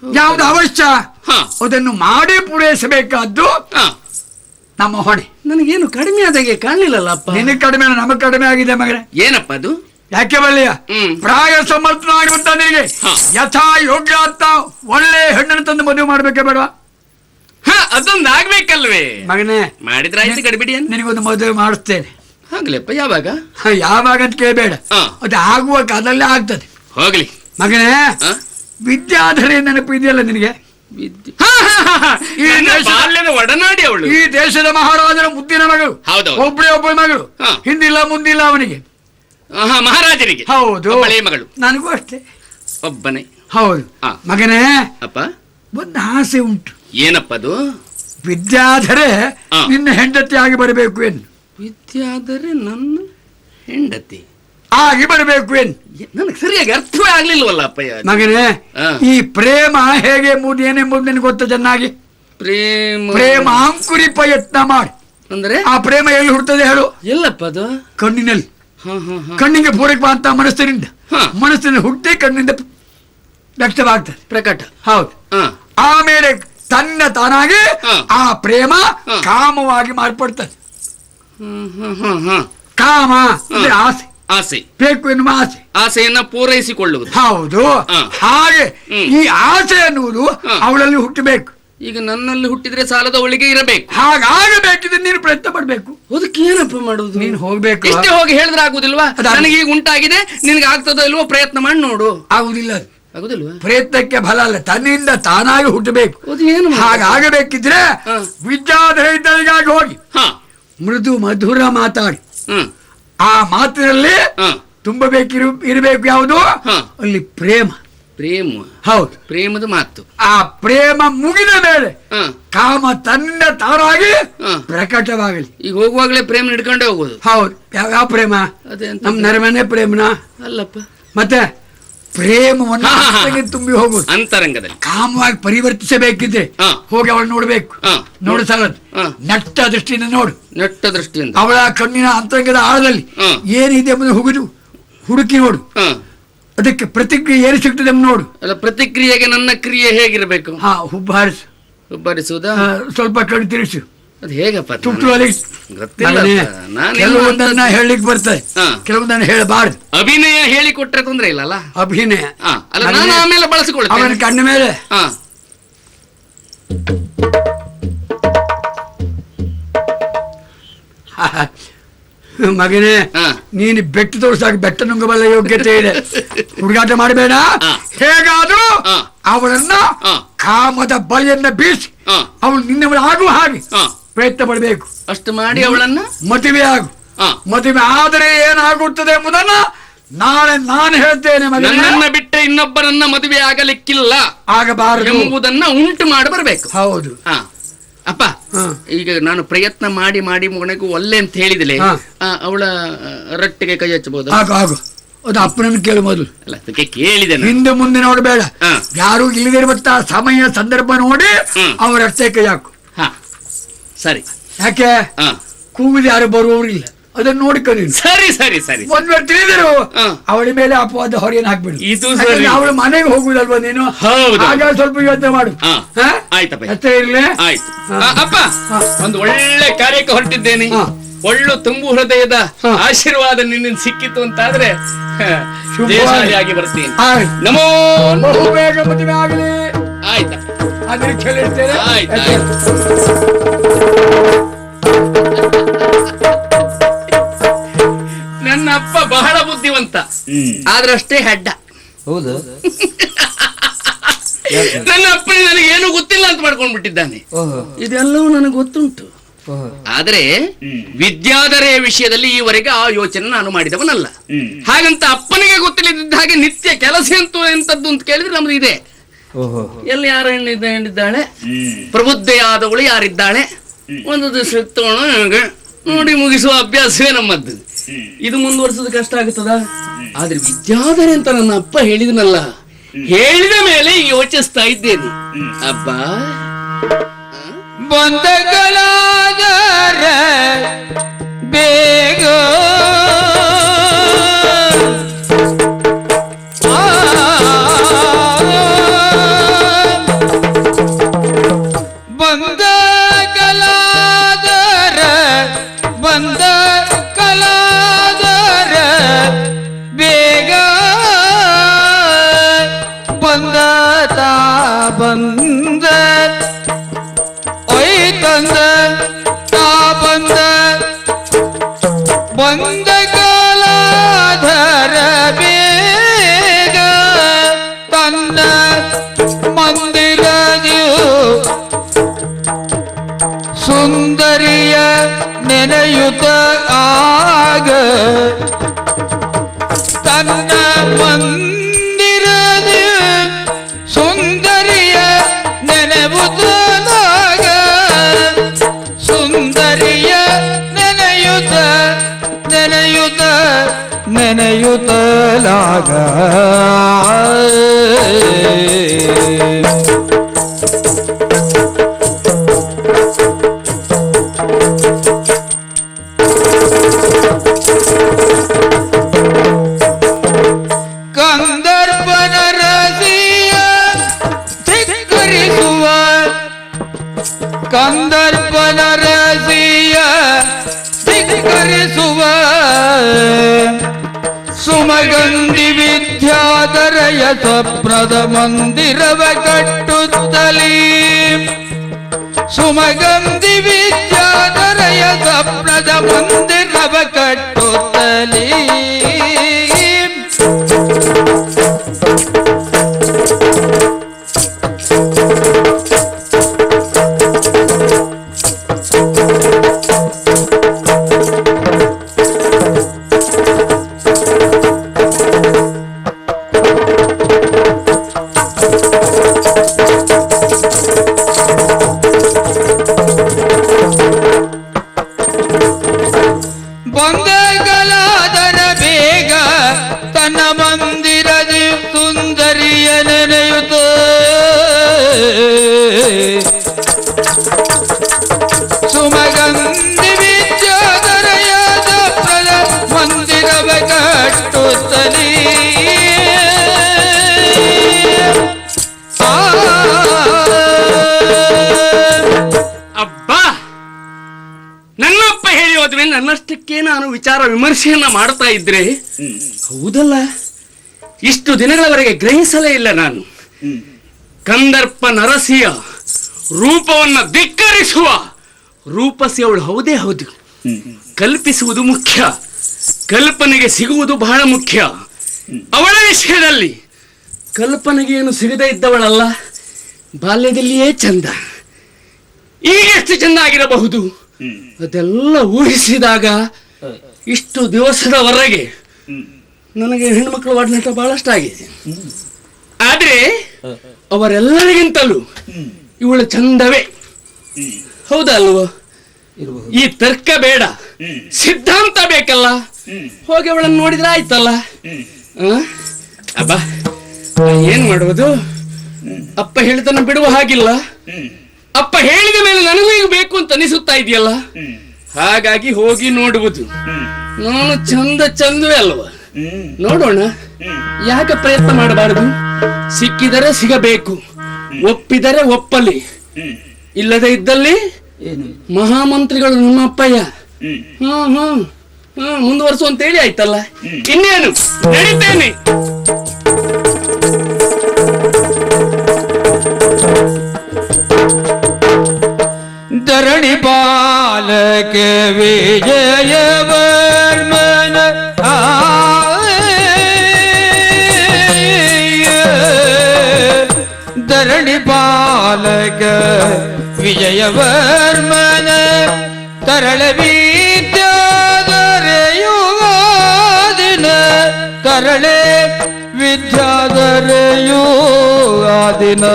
ಯಾವ್ದು ಅವಶ್ಯ, ಅದನ್ನು ಮಾಡಿ ಪೂರೈಸಬೇಕಾದ್ದು ನಮ್ಮ ಹೊಣೆ. ನನಗೇನು ಕಡಿಮೆ ಆದಾಗೆ ಕಾಣಲಿಲ್ಲಪ್ಪ. ನಿನಗೆ ಕಡಿಮೆ, ನಮಗ್ ಕಡಿಮೆ ಆಗಿದೆ ಮಗನೇ. ಏನಪ್ಪ ಅದು? ಯಾಕೆ ಬಳ್ಳಿಯ ಪ್ರಾಯ ಸಮರ್ಥನಾಗಿರುವಂತ ನಿನಗೆ ಯಥಾ ಯೋಗ್ಯ ಅಂತ ಒಳ್ಳೆ ಹೆಣ್ಣನ್ನು ತಂದು ಮದುವೆ ಮಾಡ್ಬೇಕೆ ಬೇಡವಾ? ಅದೊಂದು ಆಗ್ಬೇಕಲ್ವೇ ಮಗನೇ? ಮಾಡಿದ್ರೆ ಆಯ್ತು, ಗಡಿಬಿಡಿ. ನಿನಗೊಂದು ಮದುವೆ ಮಾಡಿಸ್ತೇನೆ. ಆಗ್ಲಿಪ್ಪ. ಯಾವಾಗ? ಯಾವಾಗ ಅಂತ ಕೇಳಬೇಡ, ಅದು ಆಗುವ ಕಾಲದಲ್ಲೇ ಆಗ್ತದೆ. ಹೋಗ್ಲಿ ಮಗನೇ. ವಿದ್ಯಾಧರೆ ನೆನಪು ಇದೆಯಲ್ಲ ನಿನಗೆ? ಬಾಲ್ಯದ ಒಡನಾಡಿ ಅವಳು. ಈ ದೇಶದ ಮಹಾರಾಜರ ಮುದ್ದಿನ ಮಗಳು. ಒಬ್ಬಳೇ ಒಬ್ಬಳ ಮಗಳು, ಹಿಂದಿಲ್ಲ ಮುಂದಿಲ್ಲ ಅವನಿಗೆ. ಮಹಾರಾಜರಿಗೆ. ಹೌದು, ಹಳೆಯ ಮಗಳು. ನನಗೂ ಅಷ್ಟೇ, ಒಬ್ಬನೇ. ಹೌದು ಮಗನೇ. ಅಪ್ಪ, ಒಂದು ಆಸೆ ಉಂಟು. ಏನಪ್ಪ ಅದು? ವಿದ್ಯಾಧರೆ ನಿನ್ನ ಹೆಂಡತಿ ಆಗಿ ಬರಬೇಕು ಏನು? ವಿದ್ಯಾಧರೆ ನನ್ನ ಹೆಂಡತಿ ಆಗಿ ಬರಬೇಕು ಏನು? ನನಗೆ ಸರಿಯಾಗಿ ಅರ್ಥವೇ ಆಗ್ಲಿಲ್ವಲ್ಲ ಅಪ್ಪ. ಮಗನೇ, ಈ ಪ್ರೇಮ ಹೇಗೆ ಎಂಬುದು ಏನೆಂಬುದು ನಿನಗೆ ಗೊತ್ತ ಚೆನ್ನಾಗಿ? ಪ್ರೇಮ ಅಂಕುರಿಪ ಯತ್ನ ಮಾಡಿ. ಅಂದ್ರೆ ಆ ಪ್ರೇಮ ಎಲ್ಲಿ ಹುಡ್ತದೆ ಹೇಳು? ಎಲ್ಲಪ್ಪ ಅದು? ಕಣ್ಣಿನಲ್ಲಿ. ಕಣ್ಣಿಗೆ ಪೂರಕ ಅಂತ ಮನಸ್ಸಿನಿಂದ, ಮನಸ್ಸಿನ ಹುಟ್ಟಿ ಕಣ್ಣಿಂದ ವ್ಯಕ್ತವಾಗ್ತದೆ, ಪ್ರಕಟ. ಹೌದು. ಆಮೇಲೆ ತನ್ನ ತಾನಾಗಿ ಆ ಪ್ರೇಮ ಕಾಮವಾಗಿ ಮಾರ್ಪಡ್ತದೆ. ಕಾಮ ಅಂದ್ರೆ ಆಸೆ, ಆಸೆ ಬೇಕು ಎನ್ನುವ ಆಸೆ, ಆಸೆಯನ್ನ ಪೂರೈಸಿಕೊಳ್ಳುವುದು. ಹೌದು. ಹಾಗೆ ಈ ಆಸೆ ಎನ್ನುವುದು ಅವಳಲ್ಲಿ ಹುಟ್ಟಬೇಕು. ಈಗ ನನ್ನಲ್ಲಿ ಹುಟ್ಟಿದ್ರೆ ಸಾಲದ ಅವಳಿಗೆ ಇರಬೇಕು. ಹಾಗಾಗಬೇಕಿದ್ರೆ ನೀನು ಪ್ರಯತ್ನ ಪಡ್ಬೇಕು. ಅದಕ್ಕೆ ಏನಪ್ಪ ಮಾಡುದು? ನೀನು ಹೋಗ್ಬೇಕು. ಇಷ್ಟೇ ಹೋಗಿ ಹೇಳಿದ್ರೆ ಆಗುದಿಲ್ವಾ? ನನಗೆ ಈಗ ಉಂಟಾಗಿದೆ, ನಿನ್ಗೆ ಆಗ್ತದೋ ಇಲ್ವೋ ಪ್ರಯತ್ನ ಮಾಡಿ ನೋಡು. ಆಗುದಿಲ್ಲ. ಆಗುದಿಲ್ವಾ? ಪ್ರಯತ್ನಕ್ಕೆ ಫಲ ಅಲ್ಲ, ತನ್ನಿಂದ ತಾನಾಗಿ ಹುಟ್ಟಬೇಕು. ಹಾಗಾಗಬೇಕಿದ್ರೆ ವಿದ್ಯಾಧರೆ ಇದ್ದರಿಗಾಗಿ ಹೋಗಿ ಮೃದು ಮಧುರ ಮಾತಾಡಿ, ಆ ಮಾತಿನಲ್ಲಿ ತುಂಬಬೇಕಿರಬೇಕು ಯಾವುದು? ಅಲ್ಲಿ ಪ್ರೇಮ. ಪ್ರೇಮ, ಹೌದು. ಪ್ರೇಮದ ಮಾತು. ಆ ಪ್ರೇಮ ಮುಗಿದ ಮೇಲೆ ಹ ಕಾಮ ತನ್ನ ತಾರಾಗಿ ಹ. ಪ್ರಕಟವಾಗಲಿ. ಈಗ ಹೋಗುವಾಗ್ಲೇ ಪ್ರೇಮ ಹಿಡ್ಕೊಂಡೇ ಹೋಗೋದು. ಹೌದು. ಯಾವ ಪ್ರೇಮ? ಅದೇ ಅಂತ ನಮ್ ನರಮನೆ ಪ್ರೇಮನ ಅಲ್ಲಪ್ಪ, ಮತ್ತೆ ಪ್ರೇಮವನ್ನು ಹಾ, ಹಾ, ಹಾ. ಅಂತಗೆ ತುಂಬಿ ಹೋಗುದು. ಅಂತರಂಗದಲ್ಲಿ ಕಾಮವಾಗಿ ಪರಿವರ್ತಿಸಬೇಕಿದ್ರೆ ಹಾ. ಹೋಗಿ ಅವಳು ನೋಡ್ಬೇಕು. ಹಾ. ನೋಡು ಸಾಲದು, ಹಾ. ನಟ್ಟ ದೃಷ್ಟಿಯಿಂದ ನೋಡು. ನೆಟ್ಟ ದೃಷ್ಟಿಯಿಂದ ಅವಳ ಕಣ್ಣಿನ ಅಂತರಂಗದ ಆಳದಲ್ಲಿ ಹಾ. ಏನಿದೆ ಎಂಬುದು ಹುಡುಕಿ ನೋಡು. ಹ. ಅದಕ್ಕೆ ಪ್ರತಿಕ್ರಿಯೆ ಏನು ಸಿಗ್ತದೆ ಎಂಬುದು ನೋಡು. ಅಲ್ಲ, ಪ್ರತಿಕ್ರಿಯೆಗೆ ನನ್ನ ಕ್ರಿಯೆ ಹೇಗಿರಬೇಕು? ಹಾ, ಹುಬ್ಬ ಹಾರಿಸು, ಉಬ್ಬರಿಸುವುದಾ? ಸ್ವಲ್ಪ ಕಣ್ಣು ತಿರುಗಿಸು, ಅದು ಹೇಗಪ್ಪ? ತುಟ್ಟು ಅಲ್ಲಿ ಗೊತ್ತಿಲ್ಲ. ಕೆಲವೊಂದನ್ನ ಹೇಳಲಿಕ್ಕೆ ಬರ್ತದೆ, ಹಾ. ಕೆಲವೊಂದನ್ನ ಹೇಳಬಾರ್ದು. ಅಭಿನಯ ಹೇಳಿಕೊಟ್ರೆ ತೊಂದ್ರೆ ಇಲ್ಲಲ್ಲ? ಅಭಿನಯ ಅಲ್ಲ, ನಾನು ಆಮೇಲೆ ಅವನ ಬಳಸಿಕೊಳ್ತೇನೆ. ಕಣ್ಣ ಮೇಲೆ ಹಾ. ಮಗನೇ, ಹಾ. ನೀನು ಬೆಟ್ಟ ತೋರ್ಸಾಕ ಬೆಟ್ಟ ನುಂಗಬಲ್ಲ ಯೋಗ್ಯತೆ ಇದೆ. ಹುಡುಗಾಟ ಮಾಡಬೇಡ. ಹಾ. ಹೇಗಾದ್ರೂ ಹಾ. ಅವಳನ್ನ ಹಾ. ಕಾಮದ ಬಳಿಯನ್ನ ಬೀಸಿ ಹಾ. ಅವಳು ನಿನ್ನವಳು ಆಗುವ ಹಾಗೆ ಹಾ. ಪ್ರಯತ್ನ ಪಡಬೇಕು. ಅಷ್ಟು ಮಾಡಿ ಅವಳನ್ನ ಮದುವೆ ಆಗು. ಹಾ. ಮದುವೆ ಆದರೆ ಏನಾಗುತ್ತದೆ ಎಂಬುದನ್ನ ನಾಳೆ ನಾನು ಹೇಳ್ತೇನೆ ಮಗನೇ. ನನ್ನನ್ನ ಬಿಟ್ಟ ಇನ್ನೊಬ್ಬರನ್ನ ಮದುವೆ ಆಗಲಿಕ್ಕಿಲ್ಲ ಆಗಬಾರದು ಎಂಬುದನ್ನ ಉಂಟು ಮಾಡಿ ಬರಬೇಕು. ಹೌದು. ಹಾ. ಅಪ್ಪ, ಹಾ. ಈಗ ನಾನು ಪ್ರಯತ್ನ ಮಾಡಿ ಮಾಡಿ ಮೊಣಕು ಒಲ್ಲೆ ಅಂತ ಹೇಳಿದಲೆ, ಹಾ. ಅವಳ ರಟ್ಟಿಗೆ ಕೈ ಹಚ್ಚಬಹುದು? ಆಗು. ಅದು ಅಪ್ಪನನ್ನು ಕೇಳು ಮೊದಲು. ಅಲ್ಲ, ಅದಕ್ಕೆ ಕೇಳಿದೆ ನಾನು. ಹಿಂದೆ ಮುಂದೆ ನೋಡಬೇಡ. ಹಾ. ಯಾರು ಇಲ್ಲದಿರುವಂತಹ ಸಮಯ ಸಂದರ್ಭ ನೋಡಿ ಹ್ಮ್. ಅವರಷ್ಟೇ ಕೈ ಹಾಕು. ಹಾ, ಸರಿ. ಯಾಕೆ ಹಾ, ಕೂಗಿದ ಯಾರು ಬರುವವರಿಲ್ಲ, ಅದನ್ನು ನೋಡಿಕೊ ನೀನು. ಸರಿ ಸರಿ ಸರಿ. ಒಂದ್ ವೇಳೆ ತಿಳಿದರು ಹಾ. ಅವಳ ಮೇಲೆ ಅಪವಾದ ಹೊರೆಯನ್ನು ಹಾಕ್ಬಿಡು. ಇದು ಸರಿ. ಅವಳ ಮನೆಗೆ ಹೋಗುದಲ್ವಾ ನೀನು? ಹೌದು. ಹಾಗೆ ಸ್ವಲ್ಪ ಯೋಚನೆ ಮಾಡು. ಹಾ. ಹಾ? ಆಯ್ತಪ್ಪ. ಅಷ್ಟೇ ಇರ್ಲಿ. ಆಯ್ತು. ಹಾ. ಅಪ್ಪ, ಹಾ. ಒಂದು ಒಳ್ಳೆ ಕಾರ್ಯಕ್ಕೆ ಹೊರಟಿದ್ದೇನೆ. ಹಾ. ಒಳ್ಳೆ ತುಂಬು ಹೃದಯದ ಹಾ. ಆಶೀರ್ವಾದ ನಿನ್ನ ಸಿಕ್ಕಿತು ಅಂತಾದ್ರೆ ಶುಭವಾಗಿ. ದೇಶಾದಿಯಾಗಿ ಬರ್ತೀನಿ. ಆಯ್ತು. ನಮೋ. ಬಹು ಬೇಗ ಮದುವೆ ಆಗಲಿ. ಆಯ್ತಾ? ಅದ್ರ ಕೇಳಿರ್ತೇನೆ. ಆಯ್ತು, ನನ್ನ ಅಪ್ಪ ಬಹಳ ಬುದ್ಧಿವಂತ, ಆದ್ರಷ್ಟೇ ಹೆಡ್ಡ. ಹೌದು. ನನ್ನ ಅಪ್ಪನಿಗೆ ನನಗೆ ಏನು ಗೊತ್ತಿಲ್ಲ ಅಂತ ಮಾಡ್ಕೊಂಡ್ ಬಿಟ್ಟಿದ್ದಾನೆ. ಓಹೋ. ಇದೆಲ್ಲವೂ ನನಗೆ ಗೊತ್ತುಂಟು. ಓಹೋ. ಆದ್ರೆ ವಿದ್ಯಾಧರೆಯ ವಿಷಯದಲ್ಲಿ ಈವರೆಗೆ ಆ ಯೋಚನೆ ನಾನು ಮಾಡಿದವನಲ್ಲ. ಹಾಗಂತ ಅಪ್ಪನಿಗೆ ಗೊತ್ತಿಲ್ಲದಿದ್ದ ಹಾಗೆ ನಿತ್ಯ ಕೆಲಸ ಎಂತದ್ದು ಅಂತ ಕೇಳಿದ್ರೆ ನಮ್ದು ಇದೆ. ಓಹೋ. ಎಲ್ಲಿ ಯಾರು ಹೆಣ್ಣಿದ್ದಾಳೆ, ಪ್ರಬುದ್ಧೆಯಾದವಳು ಯಾರಿದ್ದಾಳೆ, ಒಂದು ದಿವಸ ನೋಡಿ ಮುಗಿಸುವ ಅಭ್ಯಾಸವೇ ನಮ್ಮದ್ದು. ಇದು ಮುಂದುವರಿಸೋದು ಕಷ್ಟ ಆಗುತ್ತದ. ಆದ್ರೆ ವಿದ್ಯಾಧರೆ ಅಂತ ನನ್ನ ಅಪ್ಪ ಹೇಳಿದನಲ್ಲ, ಹೇಳಿದ ಮೇಲೆ ಯೋಚಿಸ್ತಾ ಇದ್ದೇನೆ. ಅಬ್ಬಾ, ಬಂದಗಳಾದರೆ ಬೇಗ ಬಂದ ಕಲಾದರ ಬೇಗ ಬಂದ ತಾ ಬಂದ ತಂದ ತಾ ಬಂದ ಬಂದ ಕಾಲಾಧರ ಬೇಗ ತಂದ ಮಂದಿರದಿಯು ಸುಂದರಿಯ ನೆನೆಯುತ್ತ ಆಗ ತನ್ನ ಮಂದಿರದ ಸುಂದರಿಯ ನೆನೆಯುತ್ತಲಾಗ ಸುಂದರಿಯ ನೆನೆಯುತ್ತಲಾಗ ಕಂದರ್ಪನ ರಸಿಯ ಧಿಕ್ಕರಿಸುವ ಕಂದರ್ಪನ ರಸಿಯ ಧಿಕ್ಕರಿಸುವ ಸುಮಗಂಧಿ ವಿದ್ಯಾಧರೆಯ ಸ್ವಪ್ನದ ಮಂದಿರವ ಕಟ್ಟುತ್ತಲೀ ಸುಮಗಂಧಿ ವಿದ್ಯಾಧರೆಯ ಸ್ವಪ್ನದ ಮಂದಿರವ ಕಟ್ಟುತ್ತಲೀ ವಿಚಾರ ವಿಮರ್ಶೆಯನ್ನ ಮಾಡ್ತಾ ಇದ್ರೆ ಹೌದಲ್ಲ, ಇಷ್ಟು ದಿನಗಳವರೆಗೆ ಗ್ರಹಿಸಲೇ ಇಲ್ಲ ನಾನು. ಕಂದರ್ಪ ನರಸಿಯ ರೂಪವನ್ನ ಧಿಕ್ಕರಿಸುವ ರೂಪಸಿ ಅವಳು ಹೌದೇ ಹೌದು. ಕಲ್ಪಿಸುವುದು ಮುಖ್ಯ, ಕಲ್ಪನೆಗೆ ಸಿಗುವುದು ಬಹಳ ಮುಖ್ಯ. ಅವಳ ವಿಷಯದಲ್ಲಿ ಕಲ್ಪನೆಗೆ ಏನು ಸಿಗದೇ ಇದ್ದವಳಲ್ಲ. ಬಾಲ್ಯದಲ್ಲಿಯೇ ಚಂದ, ಈಗ ಎಷ್ಟು ಚಂದ ಆಗಿರಬಹುದು. ಅದೆಲ್ಲ ಊಹಿಸಿದಾಗ ಇಷ್ಟು ದಿವಸದವರೆಗೆ ನನಗೆ ಹೆಣ್ಮಕ್ಳು ಒಡನಾಟ ಬಹಳಷ್ಟು ಆಗಿದೆ. ಆದ್ರೆ ಅವರೆಲ್ಲರಿಗಿಂತಲೂ ಇವಳು ಚಂದವೇ. ಹೌದಲ್ವೋ? ಈ ತರ್ಕ ಬೇಡ, ಸಿದ್ಧಾಂತ ಬೇಕಲ್ಲ. ಹೋಗಿ ಅವಳನ್ನು ನೋಡಿದ್ರೆ ಆಯ್ತಲ್ಲ. ಅಬ್ಬಾ, ಏನ್ ಮಾಡುವುದು? ಅಪ್ಪ ಹೇಳಿದನ್ನು ಬಿಡುವ ಹಾಗಿಲ್ಲ. ಅಪ್ಪ ಹೇಳಿದ ಮೇಲೆ ನನಗೂ ಈಗ ಬೇಕು ಅಂತ ಅನಿಸುತ್ತಾ ಇದೆಯಲ್ಲ. ಹಾಗಾಗಿ ಹೋಗಿ ನೋಡುವುದು. ನಾನು ಚಂದವೇ ಅಲ್ವಾ? ನೋಡೋಣ, ಯಾಕೆ ಪ್ರಯತ್ನ ಮಾಡಬಾರದು? ಸಿಕ್ಕಿದರೆ ಸಿಗಬೇಕು, ಒಪ್ಪಿದರೆ ಒಪ್ಪಲಿ. ಇಲ್ಲದೆ ಇದ್ದಲ್ಲಿ ಮಹಾಮಂತ್ರಿಗಳು ನಮ್ಮ ಅಪ್ಪಯ್ಯ. ಮುಂದುವರ್ಸು ಅಂತ ಹೇಳಿ ಆಯ್ತಲ್ಲ. ಇನ್ನೇನು, ನಡೀತೇನೆ. ಧರಣಿ ಬಾಲಕ ವಿಜಯವರ್ಮನ ಧರಣಿ ಬಾಲಕ ವಿಜಯವರ್ಮನ ತರಳ ವಿದ್ಯಾಧರೆಯುಗಾದಿನ ತರಳೆ ವಿದ್ಯಾಧರೆಯುಗಾದಿನ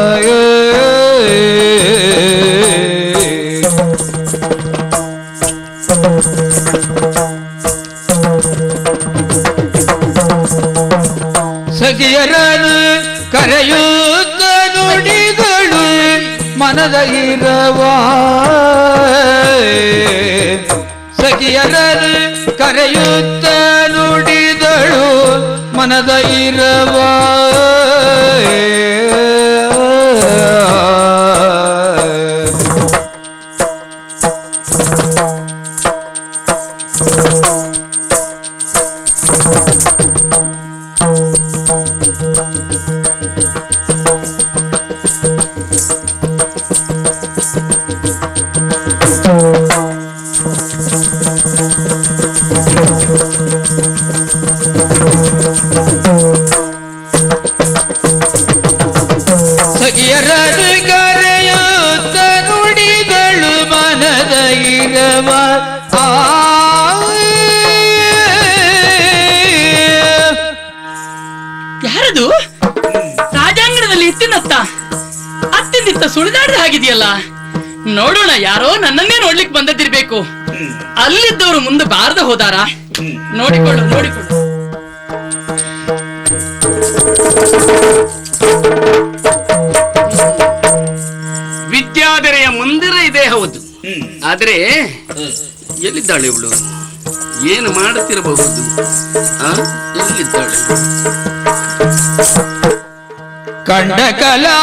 ಸಖಿಯರನು ಕರೆಯುತ್ತ ನುಡಿಗಳು ಮನದ ಇರವ. ಸಖಿಯರನು ಕರೆಯುತ್ತ ನುಡಿದಳು ಮನದ ಇರವ. ಸಖಿಯರನು ಕರೆಯುತ್ತ ನುಡಿದಳು ಮನದ ಇರವ. ಯಾರದು? ರಾಜಾಂಗಣದಲ್ಲಿ ಎತ್ತಿನತ್ತ ಅತ್ತಿಂದಿತ್ತ ಸುಳಿದಾಡ್ದ ಹಾಗಿದೆಯಲ್ಲ. ನೋಡೋಣ, ಯಾರೋ ನನ್ನನ್ನೇ ನೋಡ್ಲಿಕ್ಕೆ ಬಂದದ್ದಿರ್ಬೇಕು. ಅಲ್ಲಿದ್ದವರು ಮುಂದೆ ಬಾರ್ದ ಹೋದಾರ? ನೋಡಿಕೊಳ್ಳು. ವಿದ್ಯಾಧರೆಯ ಮಂದಿರ ಇದೆ, ಹೌದು. ಆದ್ರೆ ಎಲ್ಲಿದ್ದಾಳೆ ಇವಳು? ಏನು ಮಾಡುತ್ತಿರಬಹುದು? ಎಲ್ಲಿದ್ದಾಳೆ? ಕಂಡ ಕಲಾಧರನು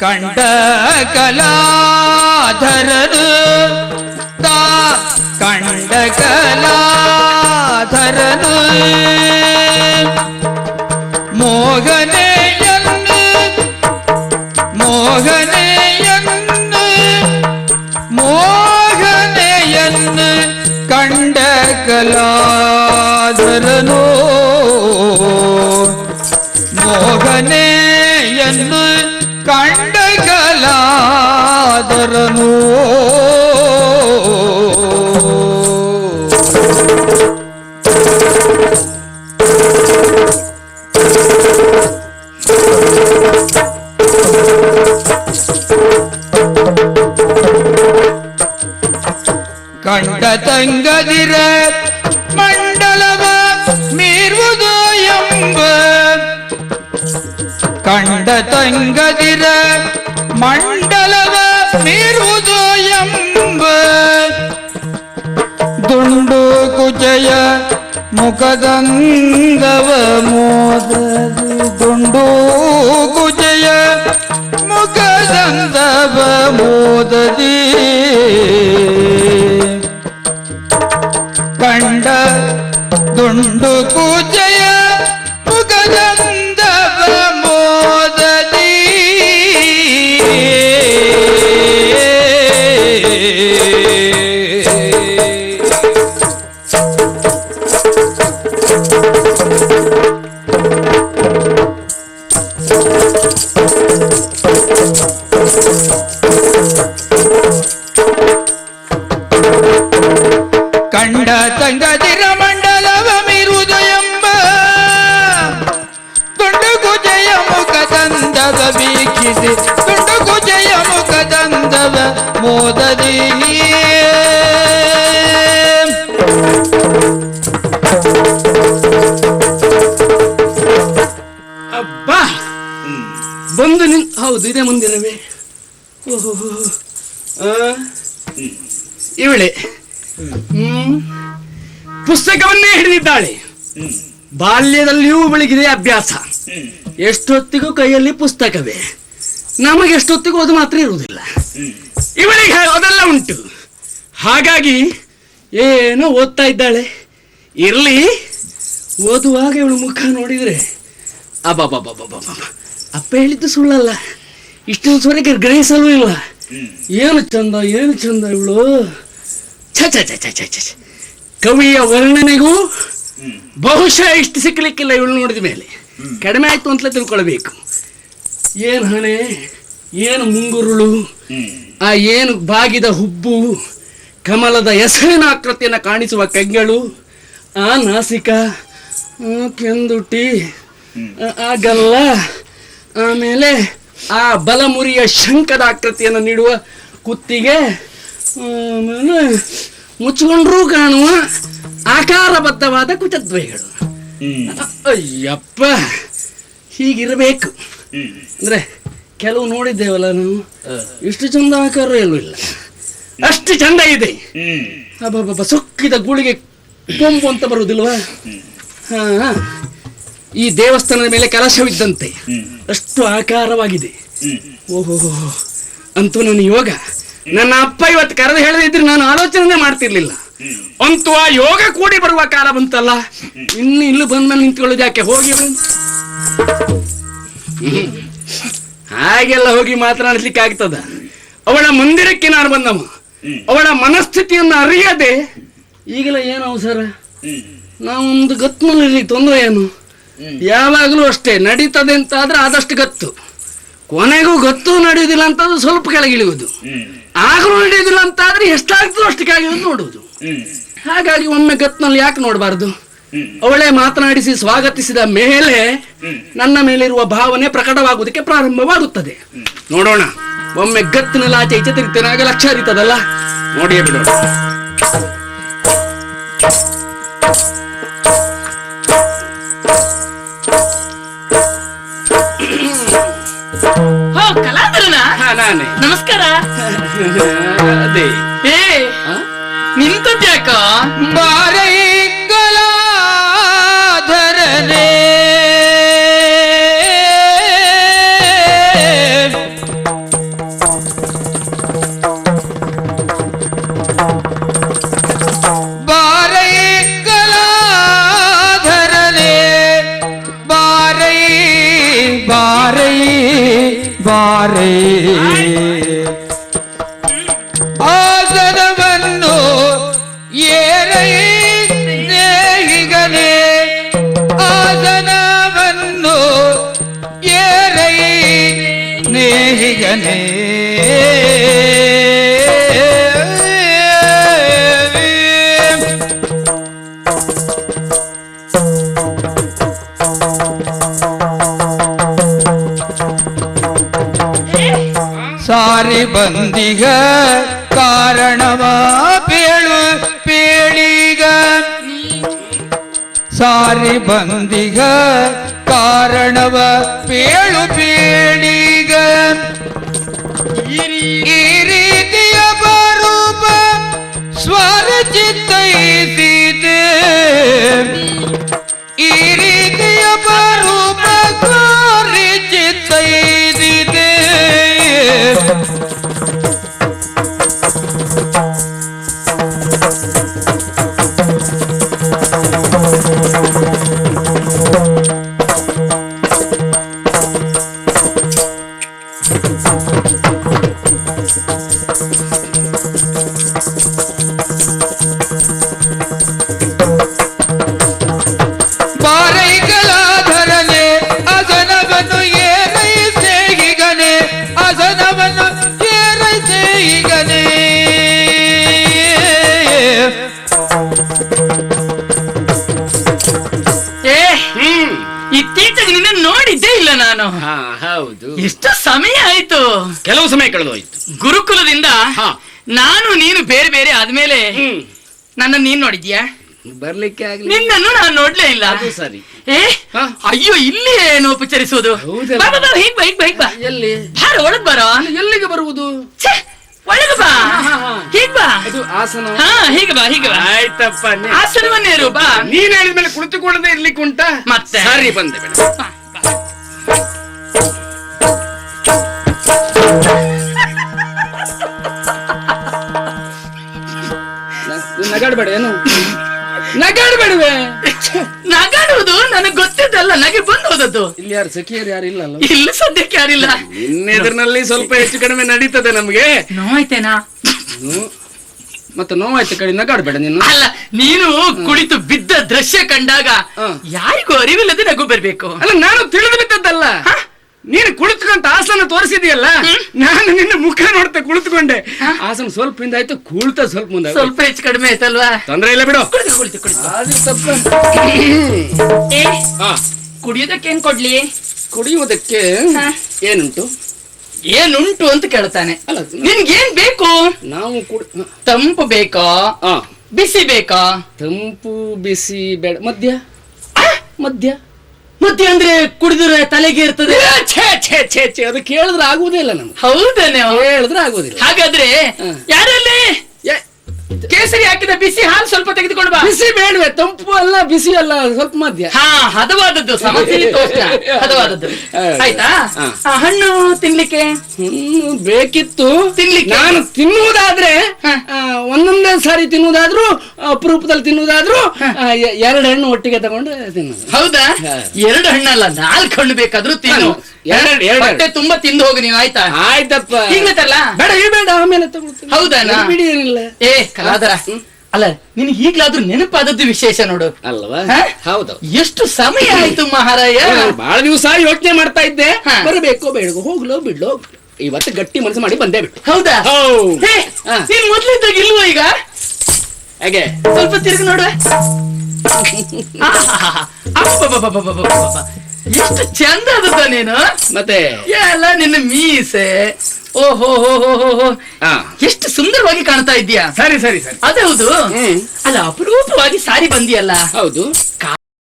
ಕಂಡ ಕಲಾಧರನು ಕಂಡ ಕಲಾಧರನು ಮೋಹನೆಯನ್ನು ಕಂಡ ಕಲಾಧರನು ಮೋಹನೆಯನ್ನು ಕಂಡ ಕಲಾಧರನು ಕಂಡ ತಂಗದಿರ ಮಂಡಲವ ಮೀರುವುದು ಎಂಬ ಕಂಡ ತಂಗದಿರ ಮಂಡಲವ ಮೀರುವುದು ಎಂಬ ದುಂಡು ಕುಜಯ ಮುಖದಂದವ ಮೋದದಿ ದುಂಡು ಕುಜಯ ಮುಖದಂದವ ಮೋದದಿ ಕಂಡ ದುಂಡು ಕುಜಯ ಮುಖದಂದವ ಮೋದದಿ ಕಂಡ ತಂಗದಿರ ಮಂಡಲವ ಮೀರುವುದು ಎಂಬ ತುಂಡು ಕುಜಯ ಮುಖದಂದವ ವೀಕ್ಷಿಸಿ ತುಂಡು ಕುಜಯ ಮುಖದಂದವ ಮೋದದಿ ಅಬ್ಬಾ ಬಂದು ಹೌದು ಇದೇ ಮುಂದಿರವೇ ಓಹೋ ಇವಳೆ ಪುಸ್ತಕವನ್ನೇ ಹಿಡಿದಿದ್ದಾಳೆ. ಬಾಲ್ಯದಲ್ಲಿಯೂ ಬೆಳಗಿದೆ ಅಭ್ಯಾಸ. ಎಷ್ಟೊತ್ತಿಗೂ ಕೈಯಲ್ಲಿ ಪುಸ್ತಕವೇ, ನಮಗೆ ಎಷ್ಟೊತ್ತಿಗೂ ಅದು ಮಾತ್ರ ಇರುವುದಿಲ್ಲ. ಇವಳಿಗೆ ಅದೆಲ್ಲ ಉಂಟು. ಹಾಗಾಗಿ ಏನೋ ಓದ್ತಾ ಇದ್ದಾಳೆ. ಇರಲಿ, ಓದುವಾಗ ಇವಳು ಮುಖ ನೋಡಿದ್ರೆ ಅಬ್ಬಬ್ಬಬ್ಬಬ್ಬಬ್ಬ, ಅಪ್ಪ ಹೇಳಿದ್ದು ಸುಳ್ಳಲ್ಲ. ಇಷ್ಟೊಂದುವರೆಗೆ ಗ್ರಹಿಸಲೂ ಇಲ್ಲ. ಏನು ಚಂದ, ಏನು ಚಂದ ಇವಳು. ಛ ಛ ಛ ಛ ಛ ಛ. ಕವಿಯ ವರ್ಣನೆಗೂ ಬಹುಶಃ ಇಷ್ಟು ಸಿಕ್ಕಲಿಕ್ಕಿಲ್ಲ ಇವಳು ನೋಡಿದ ಮೇಲೆ. ಕಡಿಮೆ ಆಯ್ತು ಅಂತಲೇ ತಿಳ್ಕೊಳ್ಬೇಕು. ಏನು ಹಣೆ, ಏನು ಮುಂಗುರುಳು, ಆ ಏನು ಬಾಗಿದ ಹುಬ್ಬು, ಕಮಲದ ಹೆಸರಿನ ಆಕೃತಿಯನ್ನು ಕಾಣಿಸುವ ಕೈಗಳು, ಆ ನಾಸಿಕ, ಕೆಂದುಟಿ, ಆ ಗಲ್ಲ, ಆಮೇಲೆ ಆ ಬಲಮುರಿಯ ಶಂಕದ ಆಕೃತಿಯನ್ನು ನೀಡುವ ಕುತ್ತಿಗೆ, ಆಮೇಲೆ ಮುಚ್ಚಿಕೊಂಡ್ರೂ ಕಾಣುವ ಆಕಾರಬದ್ಧವಾದ ಕುಚದ್ವಯಗಳು. ಅಯ್ಯಪ್ಪ, ಹೀಗಿರಬೇಕು. ಅಂದ್ರೆ ಕೆಲವು ನೋಡಿದ್ದೇವಲ್ಲ ನಾವು, ಇಷ್ಟು ಚಂದ ಆಕಾರ ಎಲ್ಲೂ ಇಲ್ಲ, ಅಷ್ಟು ಚಂದ ಇದೆ. ಅಬ್ಬಬ್ಬ, ಸೊಕ್ಕಿದ ಗೂಳಿಗೆ ಕೊಂಬು ಅಂತ ಬರುವುದಿಲ್ವಾ? ಹಾ, ಈ ದೇವಸ್ಥಾನದ ಮೇಲೆ ಕಲಶವಿದ್ದಂತೆ ಅಷ್ಟು ಆಕಾರವಾಗಿದೆ. ಓಹೋ, ಅಂತೂ ನನ್ನ ಯೋಗ. ನನ್ನ ಅಪ್ಪ ಇವತ್ತು ಕರೆದು ಹೇಳದಿದ್ರೆ ನಾನು ಆಲೋಚನೆ ಮಾಡ್ತಿರ್ಲಿಲ್ಲ. ಅಂತೂ ಆ ಯೋಗ ಕೂಡಿ ಬರುವ ಕಾಲ ಬಂತಲ್ಲ. ಇನ್ನು ಇಲ್ಲಿ ಬಂದ್ಮೇಲೆ ನಿಂತ್ಕೊಳ್ಳೋದು ಯಾಕೆ? ಹೋಗಿ ಹಾಗೆಲ್ಲ ಹೋಗಿ ಮಾತನಾಡ್ಲಿಕ್ಕೆ ಆಗ್ತದ? ಅವಳ ಮಂದಿರಕ್ಕೆ ನಾನು ಬಂದವ. ಅವಳ ಮನಸ್ಥಿತಿಯನ್ನು ಅರಿಯದೆ ಈಗಲ ಏನು ಅವಸರ? ನಾವೊಂದು ಗತ್ತಿನಲ್ಲಿ ತೊಂದರೆ ಏನು? ಯಾವಾಗಲೂ ಅಷ್ಟೇ, ನಡೀತದೆ ಅಂತ ಆದ್ರೆ ಆದಷ್ಟು ಗತ್ತು, ಕೊನೆಗೂ ಗೊತ್ತು ನಡೆಯುವುದಿಲ್ಲ ಅಂತಂದ್ರೆ ಸ್ವಲ್ಪ ಕೆಳಗಿಳಿಯುವುದು, ಆಗಲೂ ನಡೆಯುವುದಿಲ್ಲ ಅಂತ ಆದ್ರೆ ಎಷ್ಟಾಗ್ತದೋ ಅಷ್ಟಕ್ಕಾಗಿ ನೋಡುವುದು. ಹಾಗಾಗಿ ಒಮ್ಮೆ ಗತ್ತಿನಲ್ಲಿ ಯಾಕೆ ನೋಡಬಾರ್ದು? ಅವಳೇ ಮಾತನಾಡಿಸಿ ಸ್ವಾಗತಿಸಿದ ಮೇಲೆ ನನ್ನ ಮೇಲಿರುವ ಭಾವನೆ ಪ್ರಕಟವಾಗುವುದಕ್ಕೆ ಪ್ರಾರಂಭವಾಗುತ್ತದೆ. ನೋಡೋಣ, ಒಮ್ಮೆ ಗತ್ತಿನಲ್ಲಿ ಆಚೆ ಈಚೆ ತಿರುಗ್ತೇನೆ, ಆಗ ಲಕ್ಷ ಹರಿತದಲ್ಲ. ನೋಡಿಯೇ ಬಿಡೋಣ. ನಾನೇ. ನಮಸ್ಕಾರ. ಅದೇ ನಿಂತದ್ಯಾಕ? ಬಾರೈಗಲಾಧರನೆ ಬಾರೈಗಲಾಧರನೆ ಬಾರೈ ಬಾರೈ ಬಾರೈ ಆಸನವನ್ನು ಏರೈ ನೇಹಿಗನೆ ಆಸನವನ್ನು ಏರೈ ನೇಹಿಗನೆ ಸಾರಿ ಬಂದಿಗ ಕಾರಣವ ಪೇಳು ಪೇಳಿಗ ಸಾರಿ ಬಂದಿಗ ಕಾರಣವ ಪೇಳು ಪೇಳಿಗ ಈ ರೀತಿಯ ಬರೂಪ ಸ್ವರಚಿತ್ತೈಸಿದೆ ಈ ರೀತಿಯ ಬರೂಪ ಕೋರಿ ಚಿತ್ತೈದಿದೆ. ಬಾರೈಕಲಾಧರನೆ ಅಸನವನ್ನು ಏರೈಸೆ ಹೀಗನೆ, ಅಸನವನ್ನು ಏರೈಸೆ ಹೀಗನೆ. ಏ ಇತ್ತೀಚೆಗೆ ನಿನ್ನ ನೋಡಿದ್ದೇ ಇಲ್ಲ ನಾನು. ಹಾ ಹೌದು, ಎಷ್ಟು ಸಮಯ ಆಯ್ತು. ಕೆಲವು ಸಮಯ ಕಳೆದೋಯ್ತು. ಗುರುಕುಲದಿಂದ ನಾನು ನೀನು ಬೇರೆ ಬೇರೆ ಆದ್ಮೇಲೆ ನನ್ನ ನೀನ್ ನೋಡಿದ್ಯಾ? ಬರ್ಲಿಕ್ಕೆ ಆಗ್ಲಿ, ನಿನ್ನನ್ನು ನಾನು ನೋಡ್ಲೇ ಇಲ್ಲ. ಅದು ಸರಿ. ಏ ಅಯ್ಯೋ, ಇಲ್ಲಿ ಏನು ಉಪಚರಿಸುವುದು? ಹೌದಲ್ಲ? ಬಾ, ಬಾ, ಬಾ, ಹೀಗ್ ಬಾ, ಹೀಗ್ ಬಾ, ಹೀಗ್ ಬಾ. ಎಲ್ಲಿ ಬಾರ, ಒಳಗ್ ಬಾರ. ಎಲ್ಲಿಗೆ ಬರುವುದು? ಛೆ, ಒಳಗ್ ಬಾ, ಹೀಗ್ ಬಾ. ಅದು ಆಸನ. ಹಾ, ಹೀಗೆ ಬಾ, ಹೀಗೆ ಬಾ. ಆಯ್ತಪ್ಪ, ಆಸನವನ್ನೇರು ಬಾ. ನೀನ್ ಹೇಳಿದ್ಮೇಲೆ ಕುಳಿತುಕೊಳ್ಳದೆ ಇರ್ಲಿಕ್ಕೆ ಉಂಟಾ? ಮತ್ತೆ ಸರಿ, ಬಂದೆ ಬೇಡ. ಬಾ, ಬಾ. ನಗಾಡ್ಬೇಡ, ಏನು ನಗಾಡ್ಬೇಡವೆ. ನಗಾಡುವುದು ನನಗೆ ಗೊತ್ತಿದ್ದಲ್ಲ, ನಗೆ ಬಂದು ಹೋದದ್ದು. ಇಲ್ಲಿ ಯಾರು ಸಖಿಯರು ಯಾರು ಇಲ್ಲ ಅಲ್ಲ? ಇಲ್ಲಿ ಸದ್ಯಕ್ಕೆ ಯಾರಿಲ್ಲ. ಇನ್ನೆದ್ರಲ್ಲಿ ಸ್ವಲ್ಪ ಹೆಚ್ಚು ಕಡಿಮೆ ನಡೀತದೆ ನಮ್ಗೆ. ನೋವಾಯ್ತೇನಾ? ಮತ್ತೆ ನೋವಾಯ್ತು ಕಡೆ, ನಗಾಡ್ಬೇಡ ನೀನು. ಅಲ್ಲ, ನೀನು ಕುಳಿತು ಬಿದ್ದ ದೃಶ್ಯ ಕಂಡಾಗ ಯಾರಿಗೂ ಅರಿವಿಲ್ಲದೆ ನಗು ಬರ್ಬೇಕು. ಅಲ್ಲ, ನಾನು ತಿಳಿದು ಬಿದ್ದದ್ದಲ್ಲ. ನೀನು ಕುಳಿತುಕೊಂತ ಆಸನ ತೋರಿಸಿದೆಯಲ್ಲ, ನಾನು ನಿನ್ನ ಮುಖ ನೋಡ್ತಾ ಕುಳಿತುಕೊಂಡೆ. ಆಸನ ಸ್ವಲ್ಪ ಹಿಂದಾಯ್ತು, ಕುಳಿತ ಸ್ವಲ್ಪ ಮುಂದೆ ಸ್ವಲ್ಪ ಹೆಚ್ಚು ಕಡಿಮೆ ಆಯ್ತಲ್ವಾ? ತೊಂದ್ರೆ ಇಲ್ಲ ಬಿಡು. ಕುಳಿತು ಕುಳಿತು ಕುಳಿತು. ಅದು ತಪ್ಪ. ಏ, ಹಾ, ಕುಡಿಯೋದಕ್ಕೆ ಏನ್ ಕೊಡ್ಲಿ? ಕುಡಿಯುವುದಕ್ಕೆ ಹಾ. ಏನುಂಟು? ಏನುಂಟು ಅಂತ ಕೇಳ್ತಾನೆ. ಅಲ್ಲ, ನಿನ್ಗೇನ್ ಬೇಕು? ನಾವು ತಂಪು ಬೇಕಾ, ಬಿಸಿ ಬೇಕಾ? ತಂಪು ಬಿಸಿ ಬೇಡ, ಮದ್ಯ. ಮದ್ಯ ಮದ್ಯ ಅಂದ್ರೆ ಕುಡಿದ್ರೆ ತಲೆಗೆ ಇರ್ತದೆ. ಛೇ ಛೇ ಛೇ ಛೇ, ಅದು ಕೇಳಿದ್ರೆ ಆಗುವುದೇ ಇಲ್ಲ ನಮ್ಗೆ. ಹೌದಾನೆ? ಹೇಳಿದ್ರೆ ಆಗುವುದಿಲ್ಲ. ಹಾಗಾದ್ರೆ ಯಾರಲ್ಲಿ ಕೇಸರಿ ಹಾಕಿದ ಬಿಸಿ ಹಾಲು ಸ್ವಲ್ಪ ತೆಗೆದುಕೊಂಡು ಬಾ. ಬಿಸಿ ಬೇಡವೆ, ತಂಪು ಅಲ್ಲ ಬಿಸಿ ಅಲ್ಲ, ಸ್ವಲ್ಪ ಮದ್ಯ. ಹಾ, ಹದವಾದದ್ದು, ಸಮಶೀತೋಷ್ಣ ಹದವಾದದ್ದು. ಆಯ್ತಾ? ಹಣ್ಣು ತಿನ್ಲಿಕ್ಕೆ ಬೇಕಿತ್ತು ತಿನ್ಲಿಕ್ಕೆ. ನಾನು ತಿನ್ನುವುದಾದ್ರೆ ಒಂದೊಂದೇ ಸಾರಿ ತಿನ್ನುವುದಾದ್ರೂ, ಅಪರೂಪದಲ್ಲಿ ತಿನ್ನುವುದಾದ್ರೂ ಎರಡು ಹಣ್ಣು ಒಟ್ಟಿಗೆ ತಗೊಂಡು ತಿನ್ನೋದು. ಹೌದಾ? ಎರಡು ಹಣ್ಣಲ್ಲ, 4 ಹಣ್ಣು ಬೇಕಾದ್ರೂ ತಿನ್ನು. ಹೊಟ್ಟೆ ತುಂಬಾ ತಿಂದು ಹೋಗು ನೀವು. ಆಯ್ತಾ? ಆಯ್ತಪ್ಪ. ಹೀಗತ್ತಲ್ಲ? ಬೇಡ ಬೇಡ, ಆಮೇಲೆ ತಗೊಳ್ತೀನಿ. ಹೌದಾನ? ಬಿಡಿ, ಏನಿಲ್ಲ. ಏ ಕಲಾದರ, ಅಲ್ಲ ನಿನಗೆ ಈಗ್ಲಾದ್ರೂ ನೆನಪಾದದ್ದು ವಿಶೇಷ ನೋಡು. ಅಲ್ವಾ? ಹಾ? ಹೌದು. ಎಷ್ಟು ಸಮಯ ಆಯ್ತು ಮಹಾರಾಯ. ಬಹಳ ದಿವಸ ಯೋಚನೆ ಮಾಡ್ತಾ ಇದ್ದೆ, ಬರಬೇಕೋ ಬೇಡಗೋ, ಹೋಗ್ಲೋ ಬಿಡ್ಲೋ. ಇವತ್ತು ಗಟ್ಟಿ ಮನಸ್ಸು ಮಾಡಿ ಬಂದೇ ಬಿಟ್ಟು. ಹೌದಾ? ನೀನ್ ಮೊದ್ಲಿದ್ದಾಗ ಇಲ್ವೋ ಈಗ? ಹಾಗೆ ಸ್ವಲ್ಪ ತಿರುಗಿ ನೋಡ. ಎಷ್ಟು ಚಂದ ಆದದ ನೀನು. ಮತ್ತೆ ಎಲ್ಲ ನಿನ್ನ ಮೀಸೆ, ಓಹೋ ಎಷ್ಟು ಸುಂದರವಾಗಿ ಕಾಣ್ತಾ ಇದ್ದೀಯಾ. ಸರಿ ಸರಿ ಸರಿ, ಅದೇ ಹೌದು. ಅಲ್ಲ, ಅಪರೂಪವಾಗಿ ಸಾರಿ ಬಂದಿಯಲ್ಲ. ಹೌದು.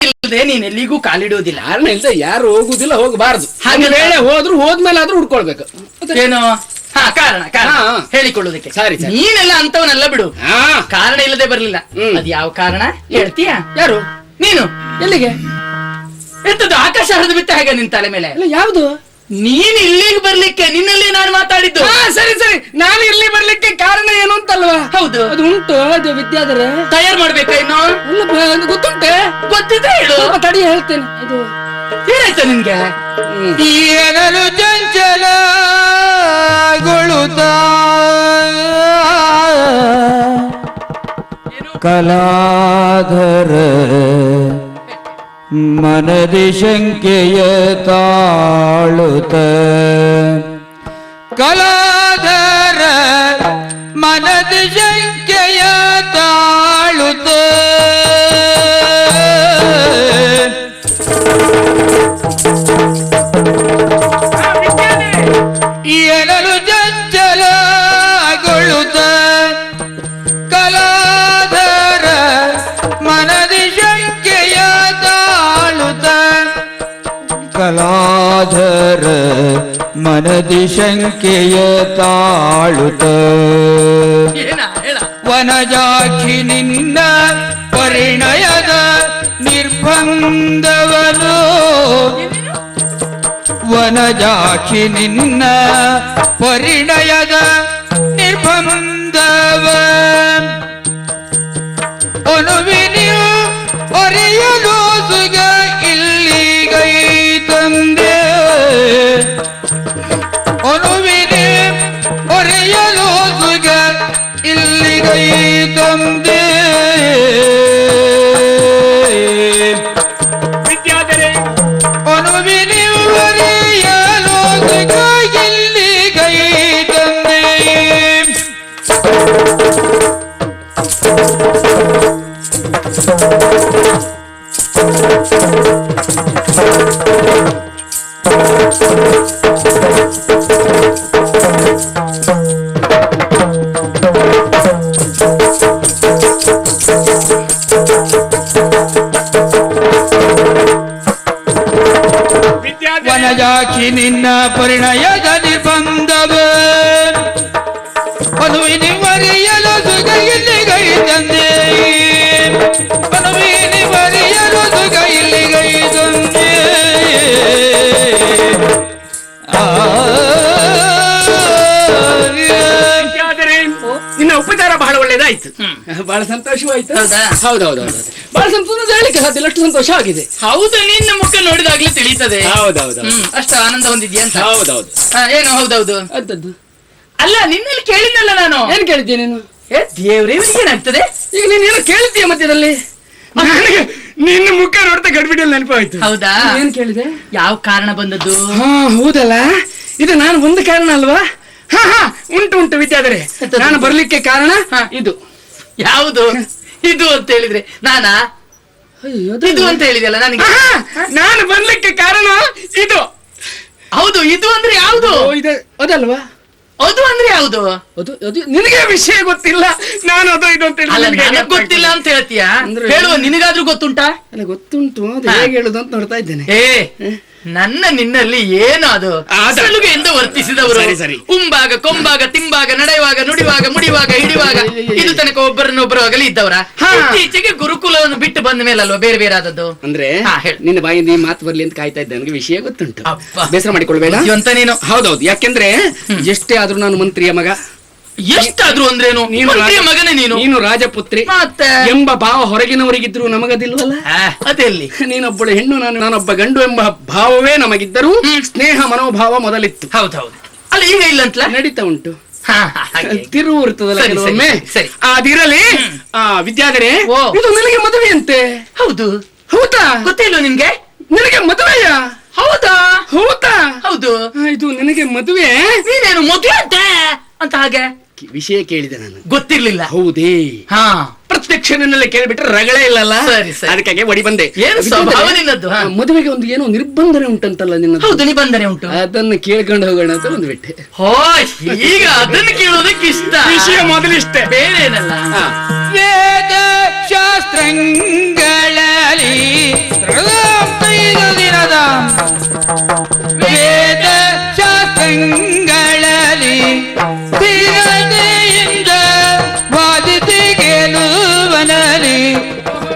ಇಲ್ಲದೆ ನೀನ್ ಎಲ್ಲಿಗೂ ಕಾಲಿಡುವುದಿಲ್ಲ. ಕಾರಣ ಇಲ್ಲದೆ ಯಾರು ಹೋಗುದಿಲ್ಲ, ಹೋಗಬಾರದು. ಹಾಗೆ ವೇಳೆ ಹೋದ್ರು ಹೋದ್ಮೇಲೆ ಆದ್ರೂ ಹುಡ್ಕೊಳ್ಬೇಕು. ಏನೋ ಕಾರಣ ಹೇಳಿಕೊಳ್ಳುವುದಕ್ಕೆ. ಸರಿ, ನೀನೆಲ್ಲ ಅಂತವನಲ್ಲ ಬಿಡು. ಕಾರಣ ಇಲ್ಲದೆ ಬರ್ಲಿಲ್ಲ. ಅದ್ ಯಾವ ಕಾರಣ ಹೇಳ್ತೀಯಾ? ಯಾರು? ನೀನು. ಎಲ್ಲಿಗೆ? ಎಂತದ್ದು ಆಕಾಶ ಹರಿದು ಬಿತ್ತ ಹೇಗ ನಿನ್ ತಲೆ ಮೇಲೆ? ಯಾವುದು? ನೀನ್ ಇಲ್ಲಿಗೆ ಬರ್ಲಿಕ್ಕೆ, ನಿನ್ನಲ್ಲಿ ನಾನು ಮಾತಾಡಿದ್ದು. ಸರಿ ಸರಿ, ನಾನು ಇಲ್ಲಿ ಬರ್ಲಿಕ್ಕೆ ಕಾರಣ ಏನು ಅಂತಲ್ವಾ? ಹೌದು, ಅದು ಉಂಟು. ಅದು ವಿದ್ಯಾಧರ ತಯಾರು ಮಾಡ್ಬೇಕಾ ಇನ್ನು? ಗೊತ್ತುಂಟೆ, ಗೊತ್ತಿದ್ರೆ ಹೇಳು. ತಡಿ ಹೇಳ್ತೇನೆ. ಇದು ಏನಾಯ್ತು ನಿನ್ಗೆ? ಏನಲು ಚಂಚಲಗೊಳ್ಳುತ್ತ ಕಲಾಧರ ಮನದಿ ಶಂಕೆಯ ತಾಳುತ್ತ, ಕಲಾಧರ ಮನದಿ ಶಂಕೆಯ ತಾಳುತ್ತ ಏನಲು ಚಂಚಲಗೊಳ್ಳುತ್ತ ಕಲಾಧರ ಮನದಿ ಶಂಕೆಯ ತಾಳುತ್ತ, ಕಲಾಧರ ಮನದಿ ಶಂಕೆಯ ತಾಳುತ್ತ, ವನಜಾಕ್ಷಿ ನಿನ್ನ ಪರಿಣಯದ ನಿರ್ಭಂಗ ನಿರ್ಬಂಧವನು ವನಜಾಕ್ಷಿ ನಿನ್ನ ಪರಿಣಯದ ನಿರ್ಬಂಧವ ಅನುವಿನಿಯು ಒರೆಯಲು ಸುಗ ಇಲ್ಲಿಗೈ ತಂದೆ ಅನುವಿನಿ ಒರೆಯಲು ಸುಗ ಇಲ್ಲಿಗೈ ತಂದೆ ವಿದ್ಯಾಧರೆ ಅನುವಿನಿ ಒರೆಯಲು ಸುಗ ಇಲ್ಲಿಗೈ ತಂದೆ ವಿದ್ಯಾಧರೆ ವನಜಾಕ್ಷಿ ನಿನ್ನ ಪರಿಣಯದ ನಿರ್ಬಂಧವ ಅನುವಿನಿ ಮರೆಯಲು ಸುಗ ಇಲ್ಲಿಗೈ ತಂದೆ ಅನುವಿನಿ ಮರೆಯಲು ಸುಗ ಇಲ್ಲಿಗೈ ತಂದೆ ವಿದ್ಯಾಧರೆ ನಿನ್ನ ಉಪಚಾರ ಬಹಳ ಒಳ್ಳೇದಾಯ್ತು. ಬಹಳ ಸಂತೋಷವಾಯ್ತು. ಹೌದಾ? ಹೌದೌದೌದು. ಬಹಳ ಸಂತೋಷ ಹೇಳಲಿಕ್ಕೆ ಸಾಧ್ಯ ಇಲ್ಲ, ಅಷ್ಟು ಸಂತೋಷ ಆಗಿದೆ. ಹೌದು, ನಿನ್ನ ಮುಖ ನೋಡಿದಾಗ್ಲೇ ತಿಳಿತದೆ. ಹೌದೌದು. ಅಷ್ಟು ಆನಂದ ಹೊಂದಿದ್ಯಾ ಅಂತ. ಹೌದೌದು. ಏನು ಹೌದೌದು? ಅಂತದ್ದು ಅಲ್ಲ, ನಿನ್ನಲ್ಲಿ ಕೇಳಿದ್ನಲ್ಲ ನಾನು. ಏನ್ ಕೇಳಿದ್ದೆ ನೀನು? ಏ ದೇವ್ರೇ, ಇವನಿಗೆ ಏನಾಗ್ತದೆ? ಈಗ ನೀನು ಏನೋ ಕೇಳಿದ್ದೀಯ ಮಧ್ಯದಲ್ಲಿ. ನನಗೆ ನಿನ್ನ ಮುಖ ನೋಡ್ತಾ ಗಡ್ಬಿಡಿಯಲ್ಲಿ ನೆನಪಾಯ್ತು. ಹೌದಾ? ಏನ್ ಕೇಳಿದೆ? ಯಾವ ಕಾರಣ ಬಂದದ್ದು? ಹಾ ಹೌದಲ್ಲ, ಇದು ನಾನು ಒಂದು ಕಾರಣ ಅಲ್ವಾ? ಹಾ ಹಾ ಉಂಟು ಉಂಟು ವಿದ್ಯಾಧರೆ. ನಾನು ಬರ್ಲಿಕ್ಕೆ ಕಾರಣ ಇದು. ಯಾವುದು ಇದು ಅಂತ ಹೇಳಿದ್ರೆ ನಾನಾ ಇದು ಅಂತ ಹೇಳಿದೆಲ್ಲ ನನಗೆ. ನಾನು ಬರ್ಲಿಕ್ಕೆ ಕಾರಣ ಇದು. ಹೌದು, ಇದು ಅಂದ್ರೆ ಯಾವುದು? ಇದು ಅದಲ್ವಾ? ಅದು ಅಂದ್ರೆ ಯಾವುದು? ಅದು ಅದು ನಿನಗೆ ವಿಷಯ ಗೊತ್ತಿಲ್ಲ, ನಾನು ಅದು ಇದು ಅಂತ ಅಲ್ಲ, ಹೇಳಿದ್ರೆ ನನಗ್ ಗೊತ್ತಿಲ್ಲ ಅಂತ ಹೇಳ್ತೀಯಾ? ಅಂದ್ರೆ- ಹೇಳುವ, ನಿನಗಾದ್ರೂ ಗೊತ್ತುಂಟ? ಅಲ್ಲ ಗೊತ್ತುಂಟು, ಅದು ಹೇಗೆ ಹೇಳುದು ಅಂತ ನೋಡ್ತಾ ಇದ್ದೇನೆ. ನನ್ನ ನಿನ್ನಲ್ಲಿ ಏನು ಅದು ಸಲುಗೆಯಿಂದ ವರ್ತಿಸಿದವರು. ಸರಿ, ಸರಿ. ಉಂಬಾಗ ಕೊಂಬಾಗ ತಿಂಬಾಗ ನಡೆಯುವಾಗ ನುಡಿವಾಗ ಮುಡಿವಾಗ ಹಿಡಿಯುವಾಗ ಇದು ತನಕ ಒಬ್ಬರನ್ನೊಬ್ಬರಾಗಲಿ ಇದ್ದವರ. ಇತ್ತೀಚೆಗೆ ಗುರುಕುಲವನ್ನು ಬಿಟ್ಟು ಬಂದ ಮೇಲಲ್ವಾ ಬೇರೆ ಬೇರೆ ಆದದ್ದು. ಅಂದ್ರೆ ಹೇಳು. ನಿನ್ನ ಬಾಯಿಂದ ಈ ಮಾತು ಬರ್ಲಿ ಅಂತ ಕಾಯ್ತಾ ಇದ್ದೆ. ನನಗೆ ವಿಷಯ ಗೊತ್ತುಂಟು, ಅಪ್ಪ. ಬೇಸರ ಮಾಡಿಕೊಳ್ಬೇಡ. ಅಂತ ನೀನು ಹೌದೌದು, ಯಾಕೆಂದ್ರೆ ಎಷ್ಟೇ ಆದ್ರೂ ನಾನು ಮಂತ್ರಿಯ ಮಗ. ಎಷ್ಟಾದ್ರೂ ಅಂದ್ರೇನು, ಮಂತ್ರಿಯ ಮಗನೇ ನೀನು. ನೀನು ರಾಜಪುತ್ರಿ ಮತ್ತೆ ಎಂಬ ಭಾವ ಹೊರಗಿನವರಿಗಿದ್ರು ನಮಗದಿಲ್ವಲ್ಲ. ಅದೆಲ್ಲಿ ನೀನೊಬ್ಬಳು ಹೆಣ್ಣು, ನಾನೊಬ್ಬ ಗಂಡು ಎಂಬ ಭಾವವೇ ನಮಗಿದ್ದರೂ ಸ್ನೇಹ ಮನೋಭಾವ ಮೊದಲಿತ್ತು. ಹೌದೌದು. ಅಲ್ಲ, ಈಗ ಇಲ್ಲ ಅಂತಲ್ಲ. ನಡೀತಾ ಉಂಟು, ಹಾಗೆ. ತಿರುವು ಇರ್ತದಲ್ಲ ಸರಿ, ಕೆಲವೊಮ್ಮೆ. ಸರಿ. ಅದಿರಲಿ. ವಿದ್ಯಾಧರೆ, ಓ. ಇದು ನನಗೆ ಮದುವೆ ಅಂತೆ. ಹೌದು, ಹೌದಾ? ಗೊತ್ತಿಲ್ಲ ನಿನ್ಗೆ? ನಿನಗೆ ಮದುವೆಯ? ಹೌದಾ? ಹೌದಾ? ಹೌದು. ಇದು ನನಗೆ ಮದುವೆ. ನೀನೇನು ಮದುವೆ ಅಂತೆ ಅಂತ ಹಾಗೆ ವಿಷಯ ಕೇಳಿದೆ ನಾನು. ಗೊತ್ತಿರ್ಲಿಲ್ಲ. ಹೌದೇ? ಹಾ, ಪ್ರತ್ಯಕ್ಷ ನಿನ್ನಲ್ಲಿ ಕೇಳಿಬಿಟ್ರೆ ರಗಳೇ ಇಲ್ಲಲ್ಲ. ಸರಿ, ಸರಿ. ಅದಕ್ಕಾಗಿ ಒಡಿ ಬಂದೆ. ಏನು ಸ್ವಭಾವ ನಿನ್ನದ್ದು? ಹಾ. ಮದುವೆಗೆ ಒಂದು ಏನೋ ನಿರ್ಬಂಧನೆ ಉಂಟಂತಲ್ಲ ನಿನ್ನ? ಹೌದು, ನಿಬಂಧನೆ ಉಂಟು. ಅದನ್ನು ಕೇಳ್ಕೊಂಡು ಹೋಗೋಣ ಅಂತ ಬಂದ್ಬಿಟ್ಟೆ. ಹೋ, ಈಗ ಅದನ್ನು ಕೇಳೋದಕ್ಕೆ ಇಷ್ಟ. ವಿಷಯ ಮೊದಲಿಷ್ಟೇ, ಬೇರೆ ಏನಲ್ಲ. ವೇದ ಶಾಸ್ತ್ರಗಳಲ್ಲಿ ದಿನದ ವೇದ ಶಾಸ್ತ್ರಗಳಲ್ಲಿ ತೀರದೆಯಿಂದ ವಾದಿಸಿ ಗೆಲುವನಲಿ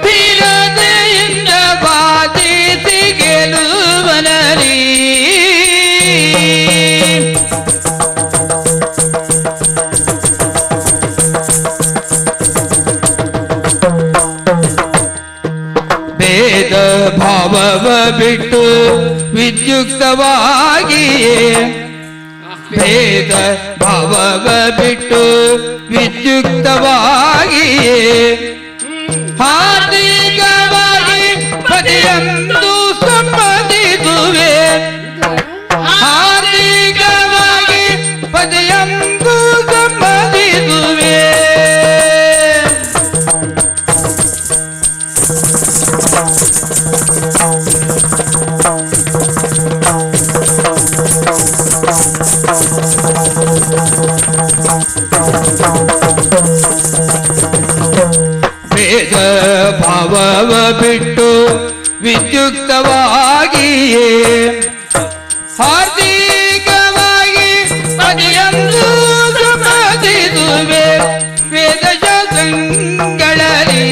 ತೀರದೆಯಿಂದ ವಾದಿಸಿ ಗೆಲುವನಲಿ ಭೇದ ಭಾವವ ಬಿಟ್ಟು ವಿದ್ಯುಕ್ತವಾಗಿಯೇ ಭೇದ ಭಾವವ ಬಿಟ್ಟು ವಿದ್ಯುಕ್ತವಾಗಿಯೇ ಹಾರ್ದಿಕವಾಗಿ ಪತಿಯಂದು ಸಂಬಂಧಿಸುವೆ ಹಾರ್ದಿಕವಾಗಿ ಪತಿಯಂದು ಸಂಬಂಧಿಸುವೆ ಭೇದ ಭಾವವ ಬಿಟ್ಟು ವಿದ್ಯುಕ್ತವಾಗಿಯೇ ಹಾರ್ದಿಕವಾಗಿ ಪದಿಯಂದು ಸಂಬಂಧಿಸುವೆ ವೇದ ಶಾಸ್ತ್ರಗಳಲ್ಲಿ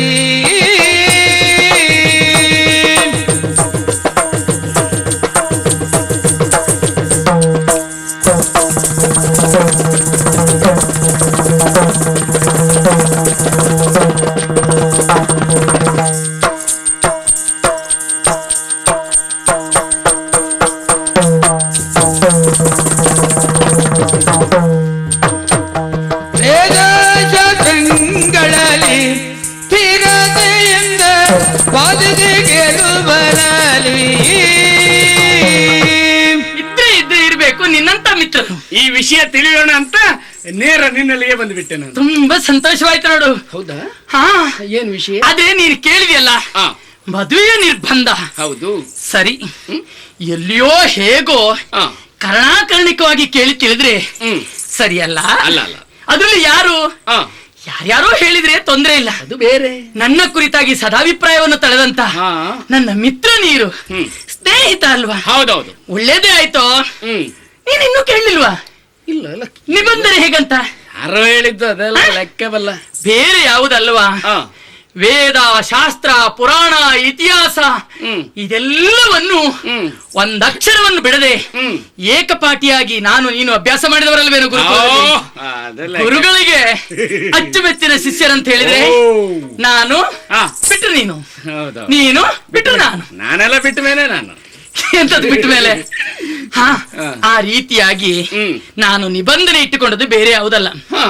ನಿನ್ನಂತ ಮಿತ್ರರು. ಈ ವಿಷಯ ತಿಳಿಯೋಣ ಅಂತ ನೇರ ನಿನ್ನಲ್ಲಿಯೇ ಬಂದ್ಬಿಟ್ಟೆ ನಾನು. ತುಂಬಾ ಸಂತೋಷವಾಯ್ತು ನೋಡು. ಹೌದಾ? ಹಾ, ಏನ್ ವಿಷಯ? ಅದೇ ನೀನು ಕೇಳಿದೆಯಲ್ಲ, ಆ, ಮದುವೆಯ ನಿರ್ಬಂಧ. ಹೌದು. ಸರಿ, ಎಲ್ಲಿಯೋ ಹೇಗೋ ಆ, ಕರ್ಣಾಕರ್ಣಿಕವಾಗಿ ಕೇಳಿ ತಿಳಿದ್ರೆ ಸರಿಯಲ್ಲ. ಅಲ್ಲ ಅಲ್ಲ, ಅದ್ರಲ್ಲಿ ಯಾರು ಆ, ಯಾರ್ಯಾರೋ ಹೇಳಿದ್ರೆ ತೊಂದ್ರೆ ಇಲ್ಲ. ಅದು ಬೇರೆ. ನನ್ನ ಕುರಿತಾಗಿ ಸದಾಭಿಪ್ರಾಯವನ್ನು ತಳೆದಂತ ಹಾ, ನನ್ನ ಮಿತ್ರ ನೀರು, ಹ್ಮ್. ಸ್ನೇಹಿತ ಅಲ್ವಾ? ಹೌದೌದು. ಒಳ್ಳೇದೇ ಆಯ್ತು. ಹ್ಮ್. ನೀನ್ ಇನ್ನೂ ಕೇಳಲಿಲ್ವಾ ಇಲ್ಲ ಇಲ್ಲ, ನಿಬಂಧನೆ ಹೇಗಂತ? ಯಾರೋ ಹೇಳಿದ್ದು ಅದೆಲ್ಲ ಲೆಕ್ಕವಲ್ಲ. ಬೇರೆ ಯಾವುದಲ್ವಾ, ಆ, ವೇದ ಶಾಸ್ತ್ರ ಪುರಾಣ ಇತಿಹಾಸ ಹ್ಮ್. ಇದೆಲ್ಲವನ್ನು ಹ್ಮ್. ಒಂದಕ್ಷರವನ್ನು ಬಿಡದೆ ಹ್ಮ್. ಏಕಪಾಟಿಯಾಗಿ ನಾನು ನೀನು ಅಭ್ಯಾಸ ಮಾಡಿದವರಲ್ವೇನು ಗುರುಕುಲದಲ್ಲಿ? ಅದೆಲ್ಲ ಗುರುಗಳಿಗೆ ಅಚ್ಚುಮೆಚ್ಚಿನ ಶಿಷ್ಯರಂತ ಹೇಳಿದ್ರೆ ಓ. ನಾನು ಆ, ಬಿಟ್ಟು ನೀನು, ಹೌದೌದು. ನೀನು ಬಿಟ್ಟು ನಾನು, ನಾನೆಲ್ಲ ಬಿಟ್ಟ ಮೇಲೆ ನಾನು. ಎಂತದ್ದು ಬಿಟ್ಟ ಮೇಲೆ. ಹಾ, ಹಾ. ಆ ರೀತಿಯಾಗಿ ಹ್ಮ್. ನಾನು ನಿಬಂಧನೆ ಇಟ್ಟುಕೊಂಡದ್ದು ಬೇರೆ ಯಾವುದಲ್ಲ. ಹಾ,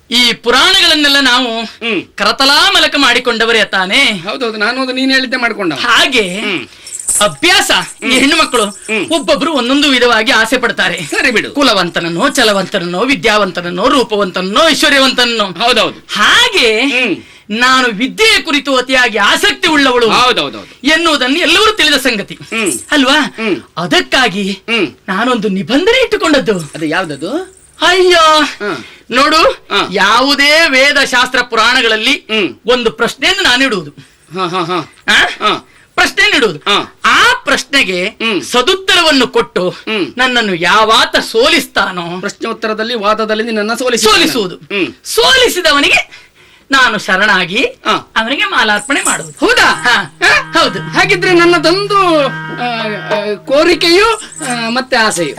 ಈ ಪುರಾಣಗಳನ್ನೆಲ್ಲ ನಾವು ಹ್ಮ್. ಕರತಲಾಮಲಕ ಮಾಡಿಕೊಂಡವರೇ ತಾನೇ. ಹೌದೌದು. ನಾನು ಅದು ನೀನ್ ಹೇಳಿದ್ದೆ ಮಾಡ್ಕೊಂಡ. ಹಾಗೆ ಹ್ಮ್. ಅಭ್ಯಾಸ ಈ ಹೆಣ್ಣು ಮಕ್ಕಳು ಹ್ಮ್. ಒಬ್ಬೊಬ್ರು ಒಂದೊಂದು ವಿಧವಾಗಿ ಆಸೆ ಪಡ್ತಾರೆ. ಸರಿ ಬಿಡು. ಕುಲವಂತನನ್ನೋ ಛಲವಂತನನ್ನೋ ವಿದ್ಯಾವಂತನನ್ನೋ ರೂಪವಂತನನ್ನೋ ಐಶ್ವರ್ಯವಂತನನ್ನೋ. ಹೌದೌದು. ಹಾಗೆ ಹ್ಮ್. ನಾನು ವಿದ್ಯೆಯ ಕುರಿತು ಅತಿಯಾಗಿ ಆಸಕ್ತಿ ಉಳ್ಳವಳು ಹೌದೌದೌದು. ಎನ್ನುವುದನ್ನು ಎಲ್ಲರೂ ತಿಳಿದ ಸಂಗತಿ ಹ್ಮ್. ಅಲ್ವಾ? ಹ್ಮ್. ಅದಕ್ಕಾಗಿ ಹ್ಮ್. ನಾನೊಂದು ನಿಬಂಧನೆ ಇಟ್ಟುಕೊಂಡದ್ದು. ಅದು ಯಾವ್ದದು? ಅಯ್ಯೋ, ಹ. ನೋಡು, ಹ. ಯಾವುದೇ ವೇದ ಶಾಸ್ತ್ರ ಪುರಾಣಗಳಲ್ಲಿ ಹ್ಮ್. ಒಂದು ಪ್ರಶ್ನೆಯನ್ನು ನಾನಿಡುವುದು. ಹಾ ಹಾ ಹಾ ಆ? ಹಾ. ಪ್ರಶ್ನೆ ಇಡುವುದು. ಹ. ಆ ಪ್ರಶ್ನೆಗೆ ಹ್ಮ್. ಸದುತ್ತರವನ್ನು ಕೊಟ್ಟು ಹ್ಮ್. ನನ್ನನ್ನು ಯಾವಾತ ಸೋಲಿಸ್ತಾನೋ ಪ್ರಶ್ನೋತ್ತರದಲ್ಲಿ ವಾದದಲ್ಲಿ ನಿನ್ನನ್ನು ಸೋಲಿಸುವುದು. ಹ್ಮ್. ಸೋಲಿಸಿದವನಿಗೆ ನಾನು ಶರಣಾಗಿ ಹ. ಅವನಿಗೆ ಮಾಲಾರ್ಪಣೆ ಮಾಡುವುದು. ಹೌದಾ? ಹ. ಹೌದು. ಹಾಗಿದ್ರೆ ನನ್ನದೊಂದು ಕೋರಿಕೆಯು ಮತ್ತೆ ಆಸೆಯು.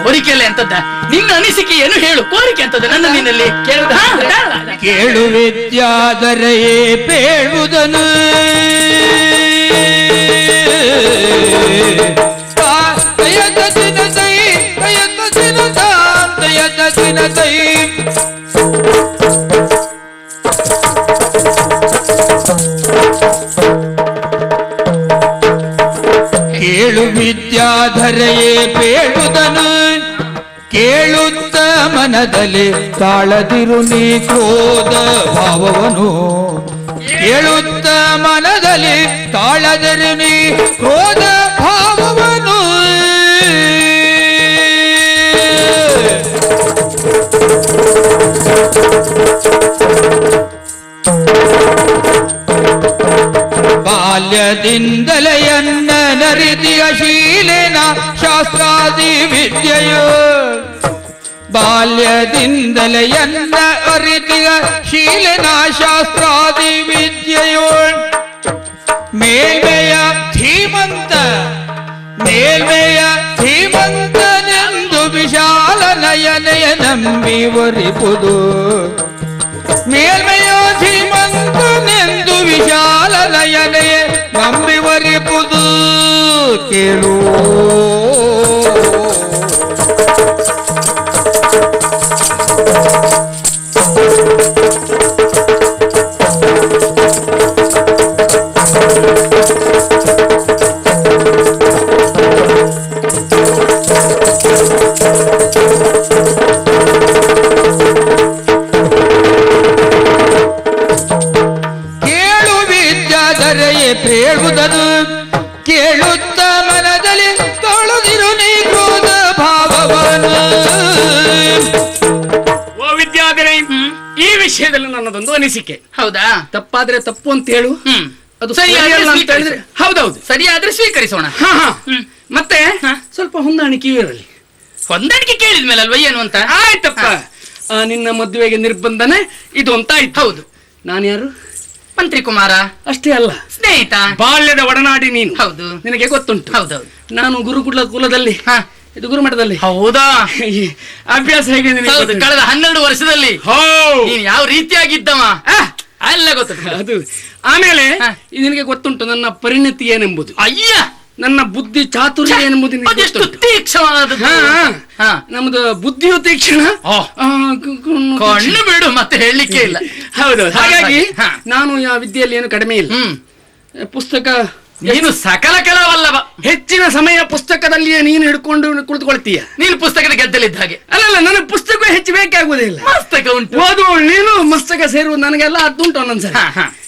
ಕೋರಿಕೆಯಲ್ಲ ಎಂತದ್ದ, ನಿನ್ನ ಅನಿಸಿಕೆ ಏನು ಹೇಳು. ಕೋರಿಕೆ ಅಂತದ ನನ್ನ ನಿನ್ನಲ್ಲಿ ಕೇಳುದ. ಕೇಳು ವಿದ್ಯಾಧರೆಯೇ ಪೇಳುವುದನು ಕೇಳು ವಿದ್ಯಾಧರೆಯೇ ಪೇಳುವುದನು ಕೇಳುತ್ತ ಮನದಲ್ಲಿ ತಾಳದಿರು ನೀ ಕ್ರೋಧ ಭಾವವನು. ಕೇಳುತ್ತ ಮನದಲ್ಲಿ ತಾಳದಿರು ನೀ ಕ್ರೋಧ ಭಾವವನು. ಬಾಲ್ಯದಿಂದಲೇ ಎನ್ನ ನರಿದಿಯ ಶೀಲಿನ ಶಾಸ್ತ್ರಾದಿ ವಿದ್ಯೆಯು. ಬಾಲ್ಯದಿಂದಲೇ ಎನ್ನ ಅರಿತಿಯ ಶೀಲಿನ ಶಾಸ್ತ್ರಾದಿ ವಿದ್ಯೆಯು. ಮೇಲ್ಮೆಯ ಧೀಮಂತ ಮೇಲ್ಮೆಯ ಧೀಮಂತನೆಂದು ವಿಶಾಲ ನಯನೆಯ ನಂಬಿ ಒರಿಪುದು. ಮೇಲ್ಮೆಯ ಧೀಮಂತನೆಂದು ವಿಶಾಲ ನಯನೆಯ ನಂಬಿ ಒರಿಪುದು. ಕೇಳು ಹೇಳುವುದನು ಕೇಳುತ್ತ ಮನದಲ್ಲಿ ತೊಳೆದಿರು ನೀ ಕ್ರೋಧ ಭಾವವನು. ಓ ವಿದ್ಯಾಧರೆ, ಈ ವಿಷಯದಲ್ಲಿ ನನ್ನದೊಂದು ಅನಿಸಿಕೆ. ಹೌದಾ? ತಪ್ಪಾದ್ರೆ ತಪ್ಪು ಅಂತ ಹೇಳು. ಅದು ಸರಿಯಾದ್ರೆ ಸರಿಯಲ್ಲ ಅಂತ ಹೇಳಿದ್ರೆ ಹೌದೌದು ಸರಿಯಾದ್ರೆ ಸ್ವೀಕರಿಸೋಣ. ಹಾ ಹಾ. ಮತ್ತೆ ಸ್ವಲ್ಪ ಹೊಂದಾಣಿಕೆಯೂ ಇರಲಿ. ಹೊಂದಾಣಿಕೆ ಕೇಳಿದ್ಮೇಲೆ ಅಲ್ವಾ ಏನು ಅಂತ. ಆಯ್ತಪ್ಪ, ನಿನ್ನ ಮದುವೆಗೆ ನಿರ್ಬಂಧನೆ ಇದು ಅಂತ ಆಯ್ತು. ಹೌದು. ನಾನು ಯಾರು? ಮಂತ್ರಿ ಕುಮಾರ. ಅಷ್ಟೇ ಅಲ್ಲ, ಸ್ನೇಹಿತ, ಬಾಲ್ಯದ ಒಡನಾಡಿ ನೀನು. ಹೌದು, ನಿನಗೆ ಗೊತ್ತುಂಟು. ಹೌದೌದು. ನಾನು ಕುಲದಲ್ಲಿ ಇದು ಗುರುಮಠದಲ್ಲಿ. ಹೌದಾ? ಅಭ್ಯಾಸ ಹೇಗೆ ನಿನಗೆ ಹೌದು, ಕಳೆದ 12 ವರ್ಷದಲ್ಲಿ ನೀನು ಯಾವ ರೀತಿಯಾಗಿದ್ದವ ಅಲ್ಲ ಗೊತ್ತು. ಅದು ಆಮೇಲೆ ನಿನಗೆ ಗೊತ್ತುಂಟು ನನ್ನ ಪರಿಣತಿ ಏನೆಂಬುದು. ಅಯ್ಯ, ನನ್ನ ಬುದ್ಧಿ ಚಾತುರ್ಯ ಏನೆಂಬುದು ನಿನಗೆ ಅದೆಷ್ಟು ಗೊತ್ತುಂಟು. ತೀಕ್ಷ್ಣವಾದದ್ದು. ನಮ್ದು ಬುದ್ಧಿಯು ತೀಕ್ಷ್ಣ, ಕಣ್ಣು ಬಿಡು, ಮತ್ತೆ ಹೇಳಲಿಕ್ಕೆ ಇಲ್ಲ. ಹೌದು. ಹಾಗಾಗಿ ಹಾ. ನಾನು ಆ ವಿದ್ಯೆಯಲ್ಲಿ ಏನು ಕಡಿಮೆ ಇಲ್ಲ. ಪುಸ್ತಕ ನೀನು ಸಕಲ ಕೆಲವಲ್ಲವ. ಹೆಚ್ಚಿನ ಸಮಯ ಪುಸ್ತಕದಲ್ಲಿಯೇ ನೀನು ಹಿಡ್ಕೊಂಡು ಕುಳಿತುಕೊಳ್ತೀಯ. ನೀನು ಪುಸ್ತಕದ ಗೆದ್ದಲಿದ್ದ ಹಾಗೆ. ಅಲ್ಲಲ್ಲ, ನನಗೆ ಪುಸ್ತಕ ಹೆಚ್ಚು ಬೇಕಾಗುವುದಿಲ್ಲ. ಪುಸ್ತಕ ಉಂಟು, ಓದುವಳು ನೀನು, ಮಸ್ತಕ ಸೇರುವುದು ನನಗೆಲ್ಲ ಅದುಂಟು ಒಂದೊಂದ್ಸರಿ.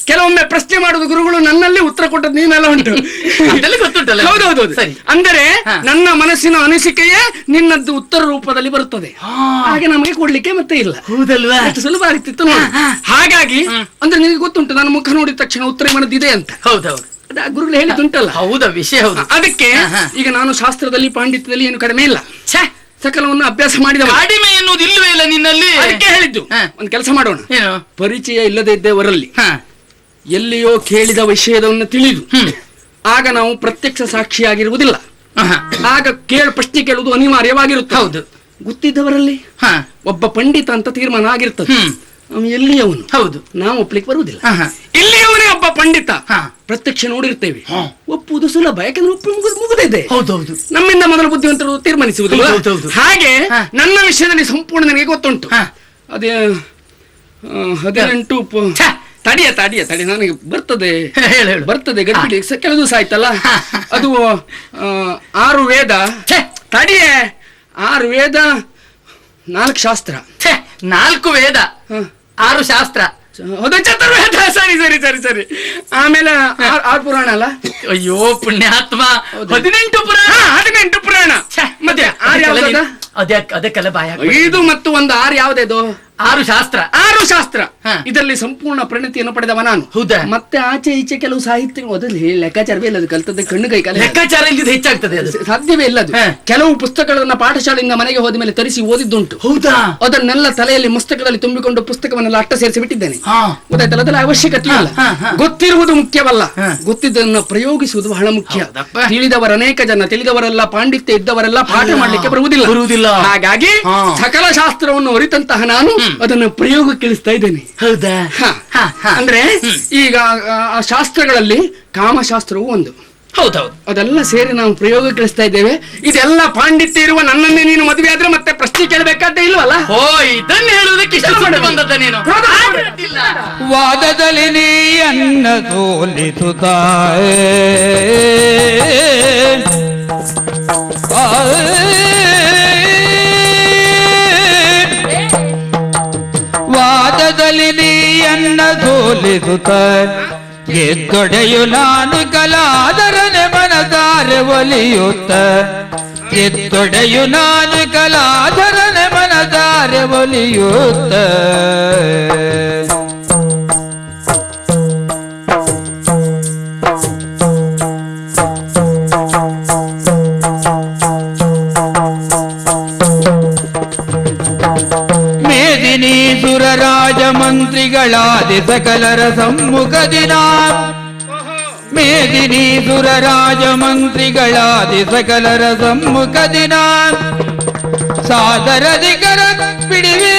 ಕೆಲವೊಮ್ಮೆ ಪ್ರಶ್ನೆ ಮಾಡುದು ಗುರುಗಳು, ನನ್ನಲ್ಲಿ ಉತ್ತರ ಕೊಟ್ಟದ್ದು ನೀನೆಲ್ಲ ಉಂಟು. ಅದೆಲ್ಲ ಗೊತ್ತುಂಟಲ್ಲ. ಹೌದೌದು. ಸರಿ. ಅಂದರೆ ನನ್ನ ಮನಸ್ಸಿನ ಅನಿಸಿಕೆಯೇ ನಿನ್ನದ್ದು ಉತ್ತರ ರೂಪದಲ್ಲಿ ಬರುತ್ತದೆ. ಹಾಗೆ ನಮಗೆ ಕೊಡ್ಲಿಕ್ಕೆ ಮತ್ತೆ ಇಲ್ಲ. ಹೌದಲ್ವಾ? ಎಷ್ಟು ಸುಲಭ ಆಗ್ತಿತ್ತು ನೋಡಿ. ಹಾಗಾಗಿ ಅಂದ್ರೆ ನಿನಗೆ ಗೊತ್ತುಂಟು ನನ್ನ ಮುಖ ನೋಡಿದ ತಕ್ಷಣ ಉತ್ತರ ಮನದಿದೆ ಅಂತ. ಹೌದೌದು, ಗುರುಗಳು ಹೇಳಿದ್ದುಂಟಲ್ಲ. ಹೌದಾ, ವಿಷಯ ಹೌದು. ಅದಕ್ಕೆ ಈಗ ನಾನು ಶಾಸ್ತ್ರದಲ್ಲಿ ಪಾಂಡಿತ್ಯದಲ್ಲಿ ಏನು ಕಡಿಮೆ ಇಲ್ಲ, ಸಕಲವನ್ನು ಅಭ್ಯಾಸ ಮಾಡಿದ. ಕಡಿಮೆ ಎನ್ನುವುದು ಇಲ್ಲವೇ ಇಲ್ಲ ನಿನ್ನಲ್ಲಿ. ಅದಕ್ಕೆ ಹೇಳಿದ್ದು ಒಂದು ಕೆಲಸ ಮಾಡೋಣ. ಏನು? ಪರಿಚಯ ಇಲ್ಲದೆ ಇದ್ದವರಲ್ಲಿ ಎಲ್ಲಿಯೋ ಕೇಳಿದ ವಿಷಯವನ್ನು ತಿಳಿದು ಆಗ ನಾವು ಪ್ರತ್ಯಕ್ಷ ಸಾಕ್ಷಿಯಾಗಿರುವುದಿಲ್ಲ. ಆಗ ಪ್ರಶ್ನೆ ಕೇಳುವುದು ಅನಿವಾರ್ಯವಾಗಿರುತ್ತೆ. ಹೌದು. ಗೊತ್ತಿದ್ದವರಲ್ಲಿ ಒಬ್ಬ ಪಂಡಿತ ಅಂತ ತೀರ್ಮಾನ ಆಗಿರ್ತದೆ. ಅವನು ಎಲ್ಲಿಯವನು? ಹೌದು. ನಾವು ಒಪ್ಲಿಕ್ಕೆ ಬರುವುದಿಲ್ಲ. ಇಲ್ಲಿಯವನೇ ಒಬ್ಬ ಪಂಡಿತ, ಪ್ರತ್ಯಕ್ಷ ನೋಡಿರ್ತೇವೆ, ಒಪ್ಪುವುದು ಸುಲಭ. ಯಾಕಂದ್ರೆ ಒಪ್ಪು ಮುಗಿದಿದೆ. ಹೌದೌದು. ನಮ್ಮಿಂದ ಮೊದಲ ಬುದ್ಧಿವಂತರು ತೀರ್ಮಾನಿಸುವುದು. ಹಾಗೆ ನನ್ನ ವಿಷಯದಲ್ಲಿ ಸಂಪೂರ್ಣ ನನಗೆ ಗೊತ್ತುಂಟು. ಅದೇ 18 ತಡಿಯ ನನಗೆ ಬರ್ತದೆ ಬರ್ತದೆ ಗಡಿಬಿಡಿ. ಕೆಲವು ದಿವಸ ಆಯ್ತಲ್ಲ. ಅದು 6 ವೇದ. ತಡಿಯೇ, 6 ವೇದ, 4 ಶಾಸ್ತ್ರ. 4 ವೇದ, 6 ಶಾಸ್ತ್ರ. ಹೌದು, ಚತುರ್ವೇದ. ಸರಿ. ಆಮೇಲೆ 6 ಪುರಾಣ ಅಲ್ಲ. ಅಯ್ಯೋ ಪುಣ್ಯಾತ್ಮ, 18 ಪುರಾಣ. 18 ಪುರಾಣ. ಮತ್ತೆ 6 ಯಾವ್ದು? ಅದಕ್ಕೆಲ್ಲ ಬಾಯ. 5 ಮತ್ತು 1 6 ಯಾವ್ದು? 6 ಶಾಸ್ತ್ರ. 6 ಶಾಸ್ತ್ರ. ಇದರಲ್ಲಿ ಸಂಪೂರ್ಣ ಪರಿಣತಿಯನ್ನು ಪಡೆದವ ನಾನು. ಹೌದಾ? ಮತ್ತೆ ಆಚೆ ಈಚೆ ಕೆಲವು ಸಾಹಿತ್ಯ ಓದಲಿ, ಲೆಕ್ಕಾಚಾರವೇ ಇಲ್ಲ. ಅದು ಕಲ್ತದ್ದೆ ಕಣ್ಣು ಕೈ ಕಾಲ. ಲೆಕ್ಕಾಚಾರ ಇಲ್ಲದ ಹೆಚ್ಚಾಗ್ತದೆ, ಅದು ಸಾಧ್ಯವೇ ಇಲ್ಲ. ಅದು ಕೆಲವು ಪುಸ್ತಕಗಳನ್ನ ಪಾಠಶಾಲೆಯಿಂದ ಮನೆಗೆ ಹೋದ ಮೇಲೆ ತರಿಸಿ ಓದಿದ್ದುಂಟು. ಹೌದಾ? ಅದನ್ನೆಲ್ಲ ತಲೆಯಲ್ಲಿ ಪುಸ್ತಕದಲ್ಲಿ ತುಂಬಿಕೊಂಡು ಪುಸ್ತಕವನ್ನೆಲ್ಲ ಅಟ್ಟ ಸೇರಿಸಿ ಬಿಟ್ಟಿದ್ದೇನೆ. ಗೊತ್ತಾಯ್ತಲ್ಲ? ಅದರ ಅವಶ್ಯಕತೆ ಇಲ್ಲ. ಗೊತ್ತಿರುವುದು ಮುಖ್ಯವಲ್ಲ, ಗೊತ್ತಿದ್ದನ್ನು ಪ್ರಯೋಗಿಸುವುದು ಬಹಳ ಮುಖ್ಯ. ತಿಳಿದವರ ಅನೇಕ ಜನ, ತಿಳಿದವರೆಲ್ಲ, ಪಾಂಡಿತ್ಯ ಇದ್ದವರೆಲ್ಲ ಪಾಠ ಮಾಡ್ಲಿಕ್ಕೆ ಬರುವುದಿಲ್ಲ. ಹಾಗಾಗಿ ಸಕಲ ಶಾಸ್ತ್ರವನ್ನು ಅರಿತಂತಹ ನಾನು ಅದನ್ನು ಪ್ರಯೋಗಕ್ಕಿಳಿಸ್ತಾ ಇದ್ದೇನೆ. ಹೌದಾ? ಅಂದ್ರೆ ಈಗ ಶಾಸ್ತ್ರಗಳಲ್ಲಿ ಕಾಮಶಾಸ್ತ್ರವೂ ಒಂದು. ಹೌದೌದು. ಅದೆಲ್ಲ ಸೇರಿ ನಾವು ಪ್ರಯೋಗಕ್ಕಿಳಿಸ್ತಾ ಇದ್ದೇವೆ. ಇದೆಲ್ಲ ಪಾಂಡಿತ್ಯ ಇರುವ ನನ್ನನ್ನೇ ನೀನು ಮದುವೆ ಆದ್ರೆ ಮತ್ತೆ ಪ್ರಶ್ನೆ ಕೇಳಬೇಕಾದ್ದೇ ಇಲ್ವಲ್ಲ? ಓ, ಇದನ್ನು ಹೇಳುವುದಕ್ಕೆ ಇಷ್ಟಪಟ್ಟು ಬಂದದ್ದ ನೀನು. ವಾದದಲ್ಲಿ ನೀ ಅನ್ನ ಸೋಲಿಸುತ್ತಾಯೇ, ವಾದದಲ್ಲಿ ನೀಯನ್ನ ಸೋಲಿಸುತ್ತ ಎದ್ದೊಡೆಯು ನಾನು ಕಲಾದರನೆ ಮನದಾರೆ ಒಲಿಯುತ್ತ, ಎದ್ದೊಡೆಯು ನಾನು ಕಲಾದರನೆ ಮನದಾರೆ ಒಲಿಯುತ್ತ. ರಾಜ ಮಂತ್ರಿಗಳಾದಿ ಸಕಲರ ಸಮ್ಮುಖದಿನ, ಮೇದಿನೀಸುರ ರಾಜ ಮಂತ್ರಿಗಳಾದಿ ಸಕಲರ ಸಮ್ಮುಖದಿನ, ಸಾದರದಿಕರ ಬಿಡಿವೆ,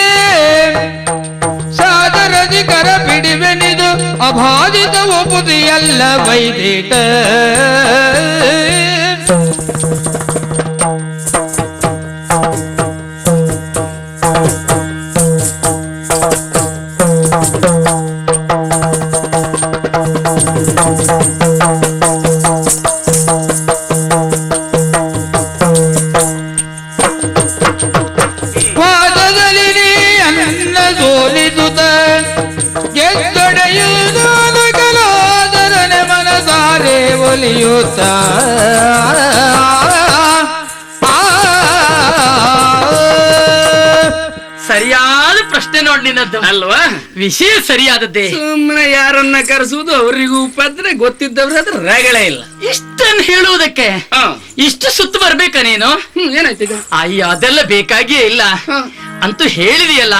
ಸಾದರದಿಕರ ಬಿಡಿವೆನಿದು ಅಬಾಧಿತ ಒಪ್ಪುದಿಯಲ್ಲ ವೈದಿಕ. ವಾದದಲ್ಲಿ ನೀ ಅನ್ನ ಸೋಲಿಸುತ್ತ ಗೆದ್ದೊಡೆಯುವುದು ಕಲಾದರನೆ ಮನಸಾರೆ ಒಲಿಯುತ್ತ. ಸರಿಯಾದ ಪ್ರಶ್ನೆ ನೋಡಿ ನಿನ್ನದ್ದು ಅಲ್ವಾ? ವಿಷಯ ಸರಿಯಾದದ್ದೇ. ಸುಮ್ಮನೆ ಯಾರನ್ನ ಕರೆಸುವುದು ಅವರಿಗೂ ಉಪದ್ರೆ, ಗೊತ್ತಿದ್ದವ್ರಾದ್ರೆ ರಗಳೇ ಇಲ್ಲ. ಇಷ್ಟನ್ನು ಹೇಳುವುದಕ್ಕೆ ಇಷ್ಟು ಸುತ್ತು ಬರ್ಬೇಕಾ ನೀನು? ಏನಾಯ್ತು ಈಗ? ಅಯ್ಯ, ಅದೆಲ್ಲ ಬೇಕಾಗಿಯೇ ಇಲ್ಲ. ಅಂತೂ ಹೇಳಿದೆಯಲ್ಲ,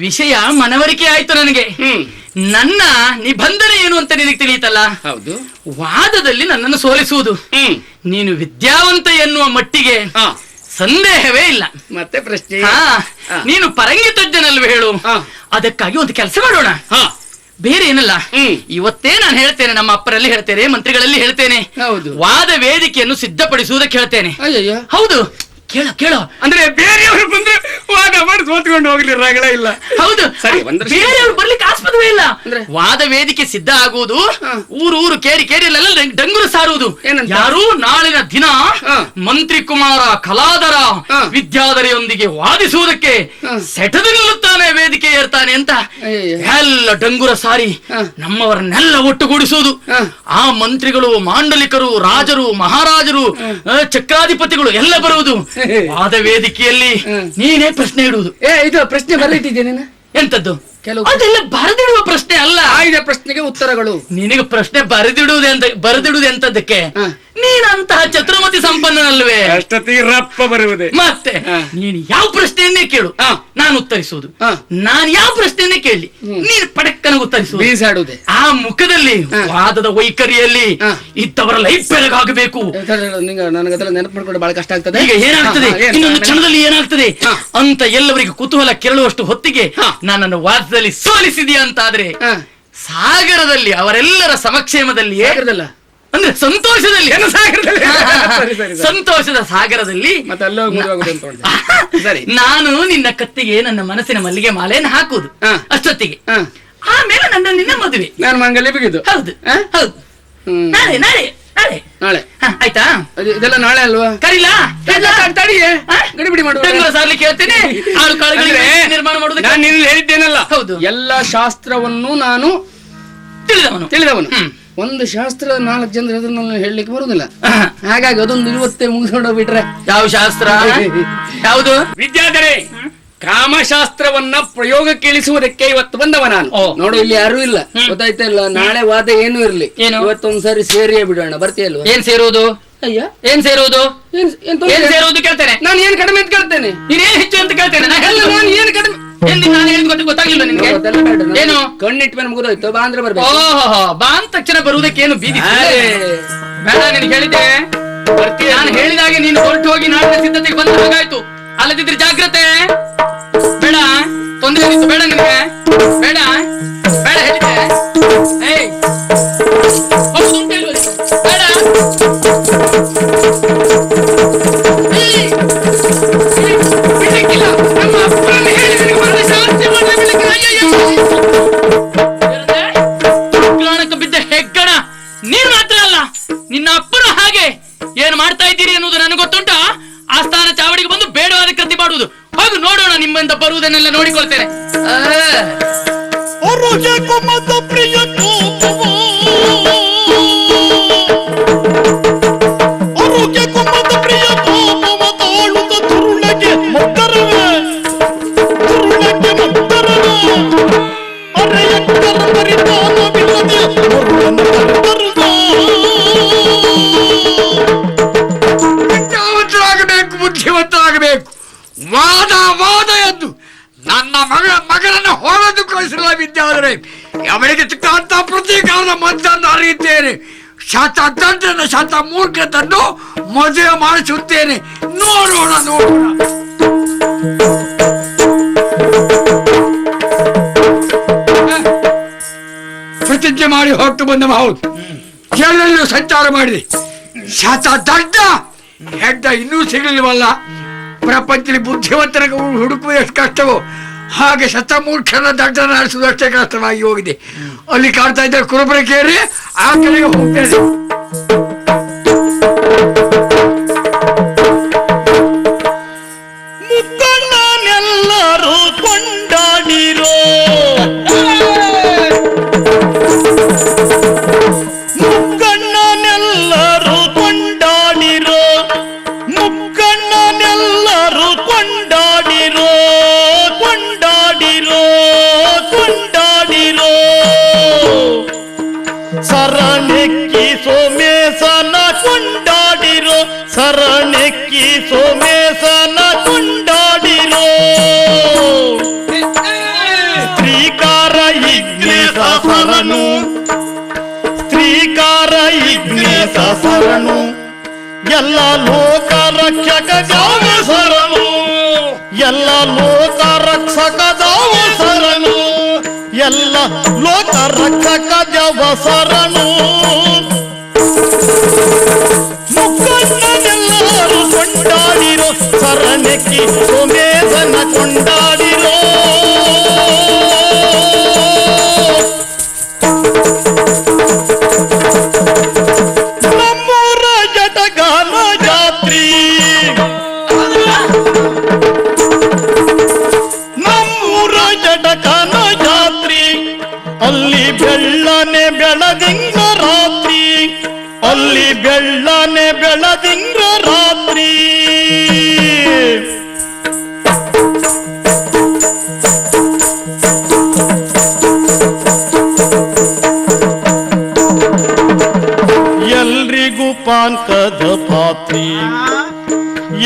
ವಿಷಯ ಮನವರಿಕೆ ಆಯ್ತು ನನಗೆ. ನನ್ನ ನಿಬಂಧನೆ ಏನು ಅಂತ ನಿನಗೆ ತಿಳಿಯಿತಲ್ಲ. ಹೌದು. ವಾದದಲ್ಲಿ ನನ್ನನ್ನು ಸೋಲಿಸುವುದು. ನೀನು ವಿದ್ಯಾವಂತ ಎನ್ನುವ ಮಟ್ಟಿಗೆ ಸಂದೇಹವೇ ಇಲ್ಲ. ಮತ್ತೆ ಪ್ರಶ್ನೆ, ನೀನು ಪರಂಗಿ ತಜ್ಞನಲ್ವ ಹೇಳು. ಅದಕ್ಕಾಗಿ ಒಂದು ಕೆಲಸ ಮಾಡೋಣ. ಬೇರೆ ಏನಲ್ಲ, ಇವತ್ತೇ ನಾನು ಹೇಳ್ತೇನೆ, ನಮ್ಮ ಅಪ್ಪರಲ್ಲಿ ಹೇಳ್ತೇನೆ, ಮಂತ್ರಿಗಳಲ್ಲಿ ಹೇಳ್ತೇನೆ. ಹೌದು. ವಾದ ವೇದಿಕೆಯನ್ನು ಸಿದ್ಧಪಡಿಸುವುದಕ್ಕೆ ಹೇಳ್ತೇನೆ. ಅಯ್ಯಯ್ಯ. ಹೌದು, ಕೇಳೋ ಕೇಳೋ. ಅಂದ್ರೆ ಬೇರೆಯವರು ಬಂದ್ರೆ ವಾದ ಮಾಡಿ ಸೋತ್ಕೊಂಡು ಕರ್ಕೊಂಡು ಹೋಗ್ಲಿ ರಗಳೇ ಇಲ್ಲ. ಹೌದು ಸರಿ, ಬೇರೆಯವ್ರು ಬರ್ಲಿಕ್ಕೆ ಆಸ್ಪದವೇ ಇಲ್ಲ. ವಾದ ವೇದಿಕೆ ಸಿದ್ಧ ಆಗುವುದು, ಊರು ಕೇರಿಯಲ್ಲೆಲ್ಲ ಡಂಗುರು ಸಾರುವುದು. ಯಾರು ನಾಳಿನ ದಿನ ಮಂತ್ರಿ ಕುಮಾರ ಕಲಾದರ ವಿದ್ಯಾಧರೆಯೊಂದಿಗೆ ವಾದಿಸುವುದಕ್ಕೆ ಸೆಟದು ನಿಲ್ಲುತ್ತಾನೆ, ವೇದಿಕೆ ಏರ್ತಾನೆ ಅಂತ ಎಲ್ಲ ಡಂಗುರ ಸಾರಿ ನಮ್ಮವರನ್ನೆಲ್ಲ ಒಟ್ಟುಗೂಡಿಸುವುದು. ಆ ಮಂತ್ರಿಗಳು, ಮಾಂಡಲಿಕರು, ರಾಜರು, ಮಹಾರಾಜರು, ಚಕ್ರಾಧಿಪತಿಗಳು ಎಲ್ಲ ಬರುವುದು. ವಾದ ವೇದಿಕೆಯಲ್ಲಿ ನೀನೇ ಪ್ರಶ್ನೆ ಇಡುವುದು. ಇದು ಪ್ರಶ್ನೆ ಬರಲಿಟ್ಟಿದ್ದೇನೆ. ಎಂತದ್ದು? ಕೆಲವು ಅದೆಲ್ಲ ಬರೆದಿಡುವ ಪ್ರಶ್ನೆ ಅಲ್ಲ, ಆಯ್ದ ಪ್ರಶ್ನೆಗೆ ಉತ್ತರಗಳು. ನಿನಗೆ ಪ್ರಶ್ನೆ ಬರೆದಿಡುವುದು ಎಂತದಕ್ಕೆ? ನೀನಂತಹ ಚತುರ್ಮತಿ ಸಂಪನ್ನನಲ್ವೇ? ಅಷ್ಟೊತ್ತಿಗೆ ರಪ್ಪ ಬರುವುದೇ. ಮತ್ತೆ ನೀನು ಯಾವ ಪ್ರಶ್ನೆಯನ್ನೇ ಕೇಳು, ನಾನು ಉತ್ತರಿಸುವುದು. ನಾನು ಯಾವ ಪ್ರಶ್ನೆಯನ್ನೇ ಕೇಳಿ ನೀನು ಪಡಕ್ಕನ ಉತ್ತರಿಸುವುದು. ಬೀಸಾಡುವುದೇ ಆ ಮುಖದಲ್ಲಿ, ವಾದದ ವೈಖರಿಯಲ್ಲಿ ಇದ್ದವರ ಲೈಫ್ ಬೆಳಗಾಗಬೇಕು. ನನಗದೆಲ್ಲ ನೆನಪು ಮಾಡ್ಕೊಂಡು ಬಹಳ ಕಷ್ಟ ಆಗ್ತದೆ. ಈಗ ಏನಾಗ್ತದೆ, ಇನ್ನೊಂದು ಕ್ಷಣದಲ್ಲಿ ಏನಾಗ್ತದೆ ಅಂತ ಎಲ್ಲವರಿಗೆ ಕುತೂಹಲ ಕೆರಳುವಷ್ಟು ಹೊತ್ತಿಗೆ ನನ್ನನ್ನು ವಾದದಲ್ಲಿ ಸೋಲಿಸಿದೆಯಾ ಅಂತಾದ್ರೆ ಸಾಗರದಲ್ಲಿ ಅವರೆಲ್ಲರ ಸಮಕ್ಷೇಮದಲ್ಲಿ, ಅಂದ್ರೆ ಸಂತೋಷದಲ್ಲಿ, ಸಂತೋಷದ ಸಾಗರದಲ್ಲಿ ನಾನು ನಿನ್ನ ಕತ್ತಿಗೆ ನನ್ನ ಮನಸ್ಸಿನ ಮಲ್ಲಿಗೆ ಮಾಲೆಯನ್ನು ಹಾಕುವುದು. ಅಷ್ಟೊತ್ತಿಗೆ ಆಮೇಲೆ ನಿನ್ನ ಮದುವೆ, ನಾನು ಮಂಗಲ್ಯ ಬಿಗಿದ್ದು. ಹೌದು ಹೌದು, ನಾಳೆ ನಾಳೆ ನಾಳೆ ನಾಳೆ ಆಯ್ತಾ? ಇದೆಲ್ಲ ನಾಳೆ ಅಲ್ವಾ? ಕರೀಲಾ? ಗಡಿಬಿಡಿ ಮಾಡುವ ಸಾರ್ಲಿಕ್ಕೆ ಹೇಳ್ತೇನೆ. ಆಳು ಕಾಳುಗಳಿಗೆ ನಿರ್ಮಾಣ ಮಾಡುವುದು. ನಾನು ನಿನ್ನ ಹೇಳಿದ್ದೇನಲ್ಲ, ಹೌದು, ಎಲ್ಲ ಶಾಸ್ತ್ರವನ್ನು ನಾನು ತಿಳಿದವನು. ಒಂದು ಶಾಸ್ತ್ರ 4 ಜನರು ಅದನ್ನ ಹೇಳಲಿಕ್ಕೆ ಬರುದಿಲ್ಲ. ಹಾಗಾಗಿ ಅದೊಂದು 20 ಮುಗಿಸ್ಕೊಂಡು ಬಿಟ್ರೆ. ಯಾವ ಶಾಸ್ತ್ರ? ಯಾವುದು? ವಿದ್ಯಾಧರೆ ಕಾಮಶಾಸ್ತ್ರವನ್ನ ಪ್ರಯೋಗಕ್ಕೆ ಇಳಿಸುವುದಕ್ಕೆ ಇವತ್ತು ಬಂದವ ನಾನು. ನೋಡು, ಇಲ್ಲಿ ಯಾರು ಇಲ್ಲ, ಗೊತ್ತಾಯ್ತಾ ಇಲ್ಲ? ನಾಳೆ ವಾದ ಏನು ಇರ್ಲಿ, ಇವತ್ತೊಂದ್ಸರಿ ಸೇರಿಯೇ ಬಿಡೋಣ. ಬರ್ತೀಯಲ್ವ? ಏನ್ ಸೇರುವುದು? ಅಯ್ಯ, ಏನ್ ಸೇರುವುದು? ಏನ್ ಸೇರುವುದು ಕೇಳ್ತೇನೆ. ನಾನು ಏನ್ ಕಡಿಮೆ ಅಂತ ಕೇಳ್ತೇನೆ, ನೀನೇನ್ ಹೆಚ್ಚು ಅಂತ ಕೇಳ್ತೇನೆ. ನಾನು ಏನ್ ಕಡಿಮೆ ನಾನು ಹೇಳಿದ್ ಗೊತ್ತಾಗಿಲ್ಲ ನಿನ್ಗೆ? ಏನು ಕಣ್ಣಿಟ್ಟು ಮೇಲೆ ಮುಗಿದೋಯ್ತು, ಬಾ ಅಂದ್ರೆ ಬರ್ಬೇಕು. ಓಹೋ, ಬಾ ಅಂದ ತಕ್ಷಣ ಬರುವುದಕ್ಕೇನು ಬೀದಿ ಬೇಡ. ನಿನ್ಗೆ ಹೇಳಿದ್ದೆ, ನಾನು ಹೇಳಿದಾಗೆ ನೀನು ಹೊರಟು ಹೋಗಿ ನಾಡಿನ ಸಿದ್ಧತೆಗೆ ಬಂದ ಹಾಗಾಯ್ತು. ಅಲ್ಲದಿದ್ರೆ ಜಾಗ್ರತೆ. ಬೇಡ, ತೊಂದರೆ ಆಯ್ತು. ಬೇಡ ನಿನ್ಗೆ, ಬೇಡ ಬೇಡ ಹೇಳಿದ್ದೆ. ಬೇಡ ಬಿದ್ದ ಹೆಗ್ಗಣ ನೀನ್ ಮಾತ್ರ ಅಲ್ಲ, ನಿನ್ನ ಅಪ್ಪನ ಹಾಗೆ ಏನ್ ಮಾಡ್ತಾ ಇದ್ದೀರಿ ಅನ್ನೋದು ನನಗೆ ಗೊತ್ತುಂಟ. ಆಸ್ಥಾನ ಚಾವಡಿಗೆ ಬಂದು ಬೇಡವಾದ ಕೃತಿ ಮಾಡುವುದು. ಹೋಗು, ನೋಡೋಣ ನಿಮ್ಮಿಂದ ಬರುವುದನ್ನೆಲ್ಲ ನೋಡಿಕೊಳ್ತೇನೆ. ಬುದ್ಧಿವಂತರಾಗಬೇಕು. ವಾದ ಎಂದು ನನ್ನ ಮಗನನ್ನು ಹೊರದು ಕಳಿಸಿಲ್ಲ ವಿದ್ಯಾಧರೆ. ಅವರಿಗೆ ಸಿಕ್ಕಂತ ಪ್ರತೀಕಾರದ ಮದ್ದನ್ನು ಅರಿಯುತ್ತೇನೆ. ಶತಮೂರ್ಖತನ್ನು ಮದುವೆ ಮಾಡಿಸುತ್ತೇನೆ. ನೋಡೋಣ. ಪ್ರತಿಜ್ಞೆ ಮಾಡಿ ಹೊರಟು ಬಂದ. ಹೌದು, ಎಲ್ಲೆಲ್ಲೂ ಸಂಚಾರ ಮಾಡಿದೆ. ಶತದಡ್ಡ ಹೆಡ್ಡ ಇನ್ನೂ ಸಿಗಲಿಲ್ವಲ್ಲ. ಪ್ರಪಂಚದಲ್ಲಿ ಬುದ್ಧಿವಂತನ ಹುಡುಕುವುದು ಎಷ್ಟು ಕಷ್ಟವೋ ಹಾಗೆ ಶತಮೂರ್ಖನ ದಡ್ಡನ ಆಡಿಸುವುದು ಅಷ್ಟೇ ಕಷ್ಟವಾಗಿ ಹೋಗಿದೆ. ಅಲ್ಲಿ ಕಾಡ್ತಾ ಇದ್ದ ಕುರುಬರಕೇರಿ ಆ ಕಡೆಗೆ ಹೋಗ್ತೇನೆ. ಮುಕ್ಕಣ್ಣನೆಲ್ಲರೂ ಕೊಂಡಾಡಿರೋ, ಮುಕ್ಕಣ್ಣನೆಲ್ಲರೂ ಕೊಂಡಾಡಿರೋ, ಮುಕ್ಕಣ್ಣನೆಲ್ಲರೂ ಕೊಂಡಾಡಿರೋ, ಕೊಂಡಾಡಿರೋ, ಕೊಂಡಾಡಿರೋ. ಸರಣೆಕ್ಕಿ ಸೋಮೇಶನ ಕೊಂಡಾಡಿರೋ, ಸರಣೆಕ್ಕಿ ಸೋಮೇಶನ ಕೊಂಡಾಡಿರೋ. ಸ್ತ್ರೀಕಾರ ಇಗ್ನೇಶ ಸರನು, ಸ್ತ್ರೀಕಾರ ಇಗ್ನೇಶ ಸರನು, ಎಲ್ಲ ಲೋಕ ರಕ್ಷಕ ಜಾವ ಸರನು, ಎಲ್ಲ ಲೋಕ ರಕ್ಷಕ ಜಾವ ಸರನು, ಎಲ್ಲ ಲೋಕ ರಕ್ಷಕ ಜಾವ ಸರನು. ಮುಕ್ಕಣ್ಣನೆಲ್ಲರೂ ಕೊಂಡಾಡಿರೋ, ಸರಣೆಕ್ಕಿ ಸೋಮೇಶನ ಕೊಂಡಾಡಿರೋ.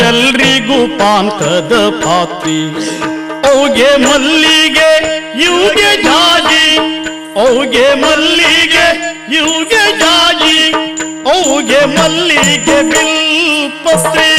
ಎಲ್ರಿಗೂ ಪಾಂಕದ ಪಾತ್ರಿ ಅವ್ಗೆ ಮಲ್ಲಿಗೆ ಇವ್ಗೆ ಜಾಜಿ ಅವ್ಗೆ ಮಲ್ಲಿಗೆ ಇವ್ಗೆ ಜಾಜಿ ಅವ್ಗೆ ಮಲ್ಲಿಗೆ ಬಿಲ್ಪತ್ರಿ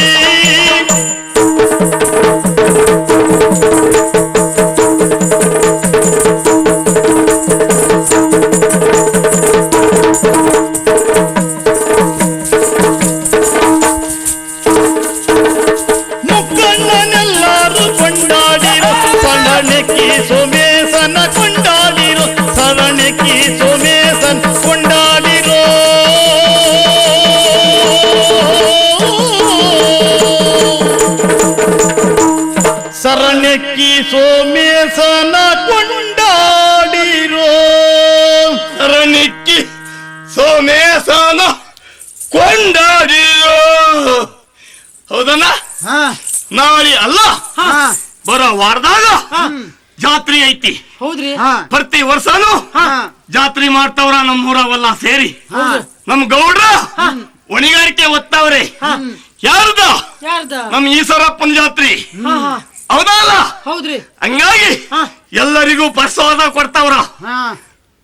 ಮುಕ್ಕಣ್ಣನೆಲ್ಲರೂ ಕೊಂಡಾಡಿರೋ ಸರಣಕಿ ಸೋಮೇಶನ ಕೊಂಡಾಡಿರೋ ಸರಣಕಿ ಸೋಮೇಶನ್ ಕೊಂಡಾಡಿರೋ ಸರಣಕಿ ಸೋಮೇಶನ ಕೊಂಡಾಡಿರೋ ಸರಣಿಕ್ಕಿ ಸೋಮೇಶನ ಕೊಂಡಾಡಿರೋ ಹೌದಣ್ಣ ನಾಳೆ ಅಲ್ಲ ಬರೋ ವಾರದಾಗ ಜಾತ್ರೆ ಐತಿ. ಹೌದ್ರಿ. ಪ್ರತಿ ವರ್ಷನೂ ಜಾತ್ರೆ ಮಾಡ್ತಾವ್ರ ನಮ್ಮೂರವೆಲ್ಲ ಸೇರಿ. ನಮ್ ಗೌಡ್ರ ಹೊಣೆಗಾರಿಕೆ ಒತ್ತವ್ರೆ. ಯಾರ್ದ? ನಮ್ ಈಶ್ವರಪ್ಪನ ಜಾತ್ರೆ ಹೌದಲ್ಲ? ಹೌದ್ರಿ. ಹಂಗಾಗಿ ಎಲ್ಲರಿಗೂ ಪ್ರಸಾದ ಕೊಡ್ತಾವ್ರ.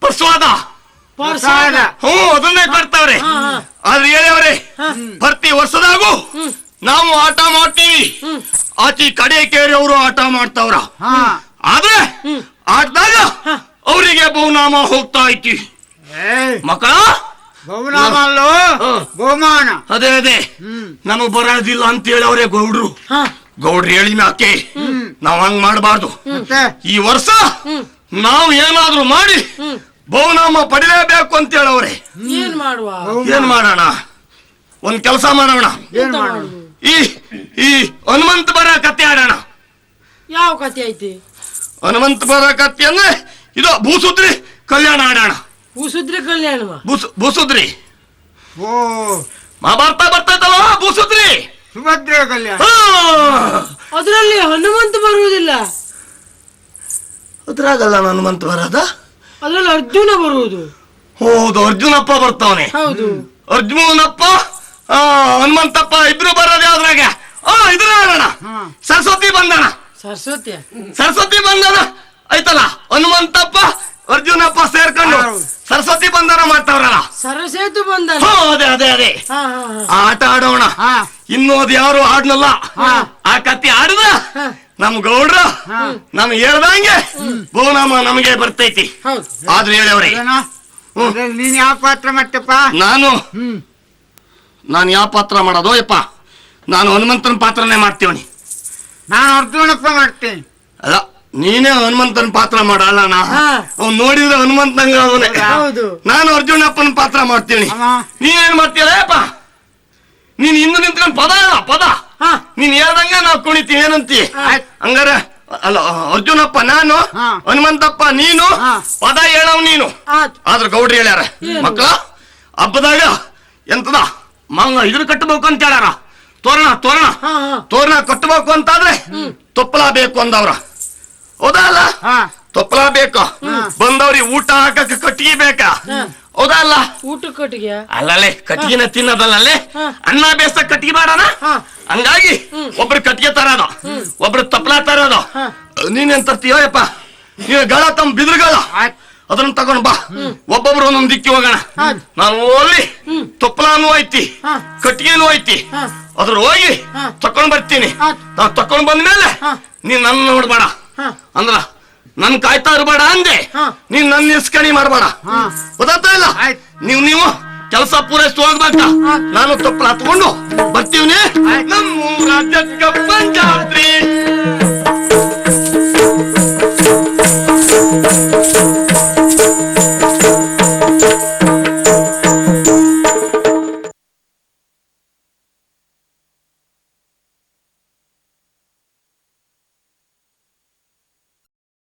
ಪ್ರಸಾದ ಅದನ್ನೇ ಕೊಡ್ತಾವ್ರೆ. ಆದ್ರೆ ಹೇಳವ್ರೆ ಪ್ರತಿ ವರ್ಷದಾಗೂ ನಾವು ಆಟ ಮಾಡ್ತೀವಿ. ಆಚಿ ಕಡೆ ಕೇರಿ ಅವರು ಆಟ ಮಾಡ್ತಾವ್ರ. ಆದ್ರೆ ಆಟದಾಗ ಅವರಿಗೆ ಬಹುನಾಮ ಹೋಗ್ತಾ ಐತಿ. ಮಕ್ಕಳ ಬಹುಮಾನ ಅದೇ ಅದೇ ನಮಗ್ ಬರೋದಿಲ್ಲ ಅಂತ ಹೇಳಿ ಅವ್ರೆ ಗೌಡ್ರು. ಗೌಡ್ರು ಹೇಳಿ ಮ್ಯಾಕೆ ನಾವ್ ಹಂಗ್ ಮಾಡಬಾರ್ದು. ಈ ವರ್ಷ ನಾವು ಏನಾದ್ರೂ ಮಾಡಿ ಬಹುನಾಮ ಪಡಿಲೇಬೇಕು ಅಂತ ಹೇಳವ್ರೆ. ಏನ್ ಮಾಡೋಣ? ಒಂದ್ ಕೆಲಸ ಮಾಡೋಣ. ಈ ಈ ಹನುಮಂತ ಬರ ಕತೆ ಆಡೋಣ. ಯಾವ ಕತೆ ಐತಿ? ಹನುಮಂತ ಬರ ಕತೆ ಅಂದ್ರೆ ಇದು ಭೂಸುದ್ರಿ ಕಲ್ಯಾಣ ಆಡೋಣ. ಭೂಸುದ್ರಿ ಕಲ್ಯಾಣ? ಭೂಸುದ್ರಿ ಓ ಬರ್ತಾ ಬರ್ತೈತಲ್ಲ ಭೂಸುದ್ರಿ ಸುಭದ್ರ ಕಲ್ಯಾಣ. ಅದರಲ್ಲಿ ಹನುಮಂತ ಬರುವುದಿಲ್ಲ. ಅದ್ರಾಗಲ್ಲ ಹನುಮಂತ ಬರದ, ಅದ್ರಲ್ಲಿ ಅರ್ಜುನ ಬರುವುದು. ಹೌದು, ಅರ್ಜುನಪ್ಪ ಬರ್ತಾವನೆ. ಹೌದು, ಅರ್ಜುನಪ್ಪ ಹನುಮಂತಪ್ಪ ಇಬ್ರು ಬರೋದು ಯಾವ್ದ್ರಾಗ? ಇದ್ರ ಆಡೋಣ. ಸರಸ್ವತಿ ಬಂಧನ. ಸರಸ್ವತಿ ಬಂಧನ ಐತಲ್ಲ, ಹನುಮಂತಪ್ಪ ಅರ್ಜುನಪ್ಪ ಸೇರ್ಕೊಂಡು ಸರಸ್ವತಿ ಬಂಧನ ಮಾಡ್ತಾವ್ರಲ್ಲ. ಸರಸ್ವತಿ ಬಂಧನ. ಅದೇ ಅದೇ ಅದೇ ಆಟ ಆಡೋಣ. ಇನ್ನು ಅದು ಯಾರು ಆಡ್ನಲ್ಲ, ಆ ಕತ್ತಿ ಆಡಿದ ನಮ್ ಗೌಡ್ರ ನಮ್ ಹೇಳ್ದಂಗೆ ಬಹುನಾಮ ನಮಗೆ ಬರ್ತೈತಿ. ಆದ್ರೆ ಹೇಳವ್ರಿ ನೀನ್ ಯಾವ ಪಾತ್ರ ಮಾಡ್ತಪ್ಪ? ನಾನು ಯಾವ ಪಾತ್ರ ಮಾಡೋದು ಯಪ್ಪ? ನಾನು ಹನುಮಂತನ ಪಾತ್ರನೇ ಮಾಡ್ತೀವನಿ. ನಾನು ಅರ್ಜುನಪ್ಪ ಮಾಡ್ತೇನೆ. ಅಲ್ಲ, ನೀನೇ ಹನುಮಂತನ ಪಾತ್ರ ಮಾಡಲ್ಲ. ಅವ್ನು ನೋಡಿದ್ರೆ ಹನುಮಂತಂಗ ಅವನೇ. ನಾನು ಅರ್ಜುನಪ್ಪನ ಪಾತ್ರ ಮಾಡ್ತೀನಿ. ನೀನೇನ್ ಮಾಡ್ತೀಯಲ್ಲ ಯಪ್ಪ? ನೀನ್ ಹಿಂದೆ ನಿಂತ್ಕೊಂಡು ಪದ ಹೇಳ, ಪದ ನೀನ್ ಹೇಳ್ದಂಗ ನಾವು ಕುಣಿತೀವಿ. ಏನಂತಿ ಹಂಗಾರ? ಅಲ್ಲ, ಅರ್ಜುನಪ್ಪ ನಾನು, ಹನುಮಂತಪ್ಪ ನೀನು, ಪದ ಹೇಳವ್ ನೀನು. ಆದ್ರ ಗೌಡ್ರಿ ಹೇಳ್ಯಾರ ಮಕ್ಕಳ ಹಬ್ಬದಾಗ ಎಂತದ ಇದ್ರ ಕಟ್ಟಬೇಕು ಅಂತ ಹೇಳ್ಯಾರ. ತೋರಣ ತೋರಣ ತೋರಣ ಕಟ್ಟಬೇಕು ಅಂತಾದ್ರೆ ತೊಪ್ಪಲ ಬೇಕು ಅಂದವ್ರ. ಹೌದಾ ಅಲ್ಲ? ತೊಪ್ಪಲ ಬೇಕು. ಬಂದವ್ರಿ ಊಟ ಹಾಕಕ್ಕೆ ಕಟ್ಟಿಗೆ ಬೇಕಾ? ಹೌದಾ ಅಲ್ಲ? ಊಟ ಕಟ್ಟಿಗೆ ಅಲ್ಲಲ್ಲೇ ಕಟ್ಟಿಗೆನ ತಿನ್ನೋದಲ್ಲೇ, ಅನ್ನ ಬೇಸ ಕಟ್ಟಿಗೆ ಮಾಡೋಣ. ಹಂಗಾಗಿ ಒಬ್ರು ಕಟ್ಟಿಗೆ ತರೋದು, ಒಬ್ರು ತಪ್ಪಲ ತರೋದು. ನೀನೇನ್ ತರ್ತೀಯಪ್ಪ? ನೀನು ಗಳ ತಮ್ಮ ಬಿದ್ರಗಳ ಅದನ್ನ ತಗೊಂಡ್ ಬಾ. ಒಬ್ಬೊಬ್ರು ಒಂದೊಂದ್ ದಿಕ್ಕಿ ಹೋಗೋಣ. ನಾನು ಅಲ್ಲಿ ತೊಪ್ಪಲಾನು ಐತಿ, ಕಟ್ಟಿಗೆನೂ ಐತಿ. ಅದ್ರ ಹೋಗಿ ತಕೊಂಡ್ ಬರ್ತೀನಿ. ನಾವ್ ತಕೊಂಡ್ ಬಂದ್ಮೇಲೆ ನೀನ್ ನನ್ನ ನೋಡ್ಬೇಡ ಅಂದ್ರ ನನ್ ಕಾಯ್ತಾ ಇರ್ಬೇಡ ಅಂದೆ. ನೀನ್ ನನ್ನ ಇಸ್ಕಣಿ ಮಾಡ್ಬೇಡ. ಗೊತ್ತಾಗ್ತಾ ಇಲ್ಲ? ನೀವು ಕೆಲಸ ಪೂರೈಸಿ ಹೋಗ್ಬೇಕ. ನಾನು ತೊಪ್ಪಲ ಹತ್ಕೊಂಡು ಬರ್ತೀವಿ. ನಮ್ಮ ರಾಜ್ಯಕ್ಕೆ ಪಂಚಾತ್ರಿ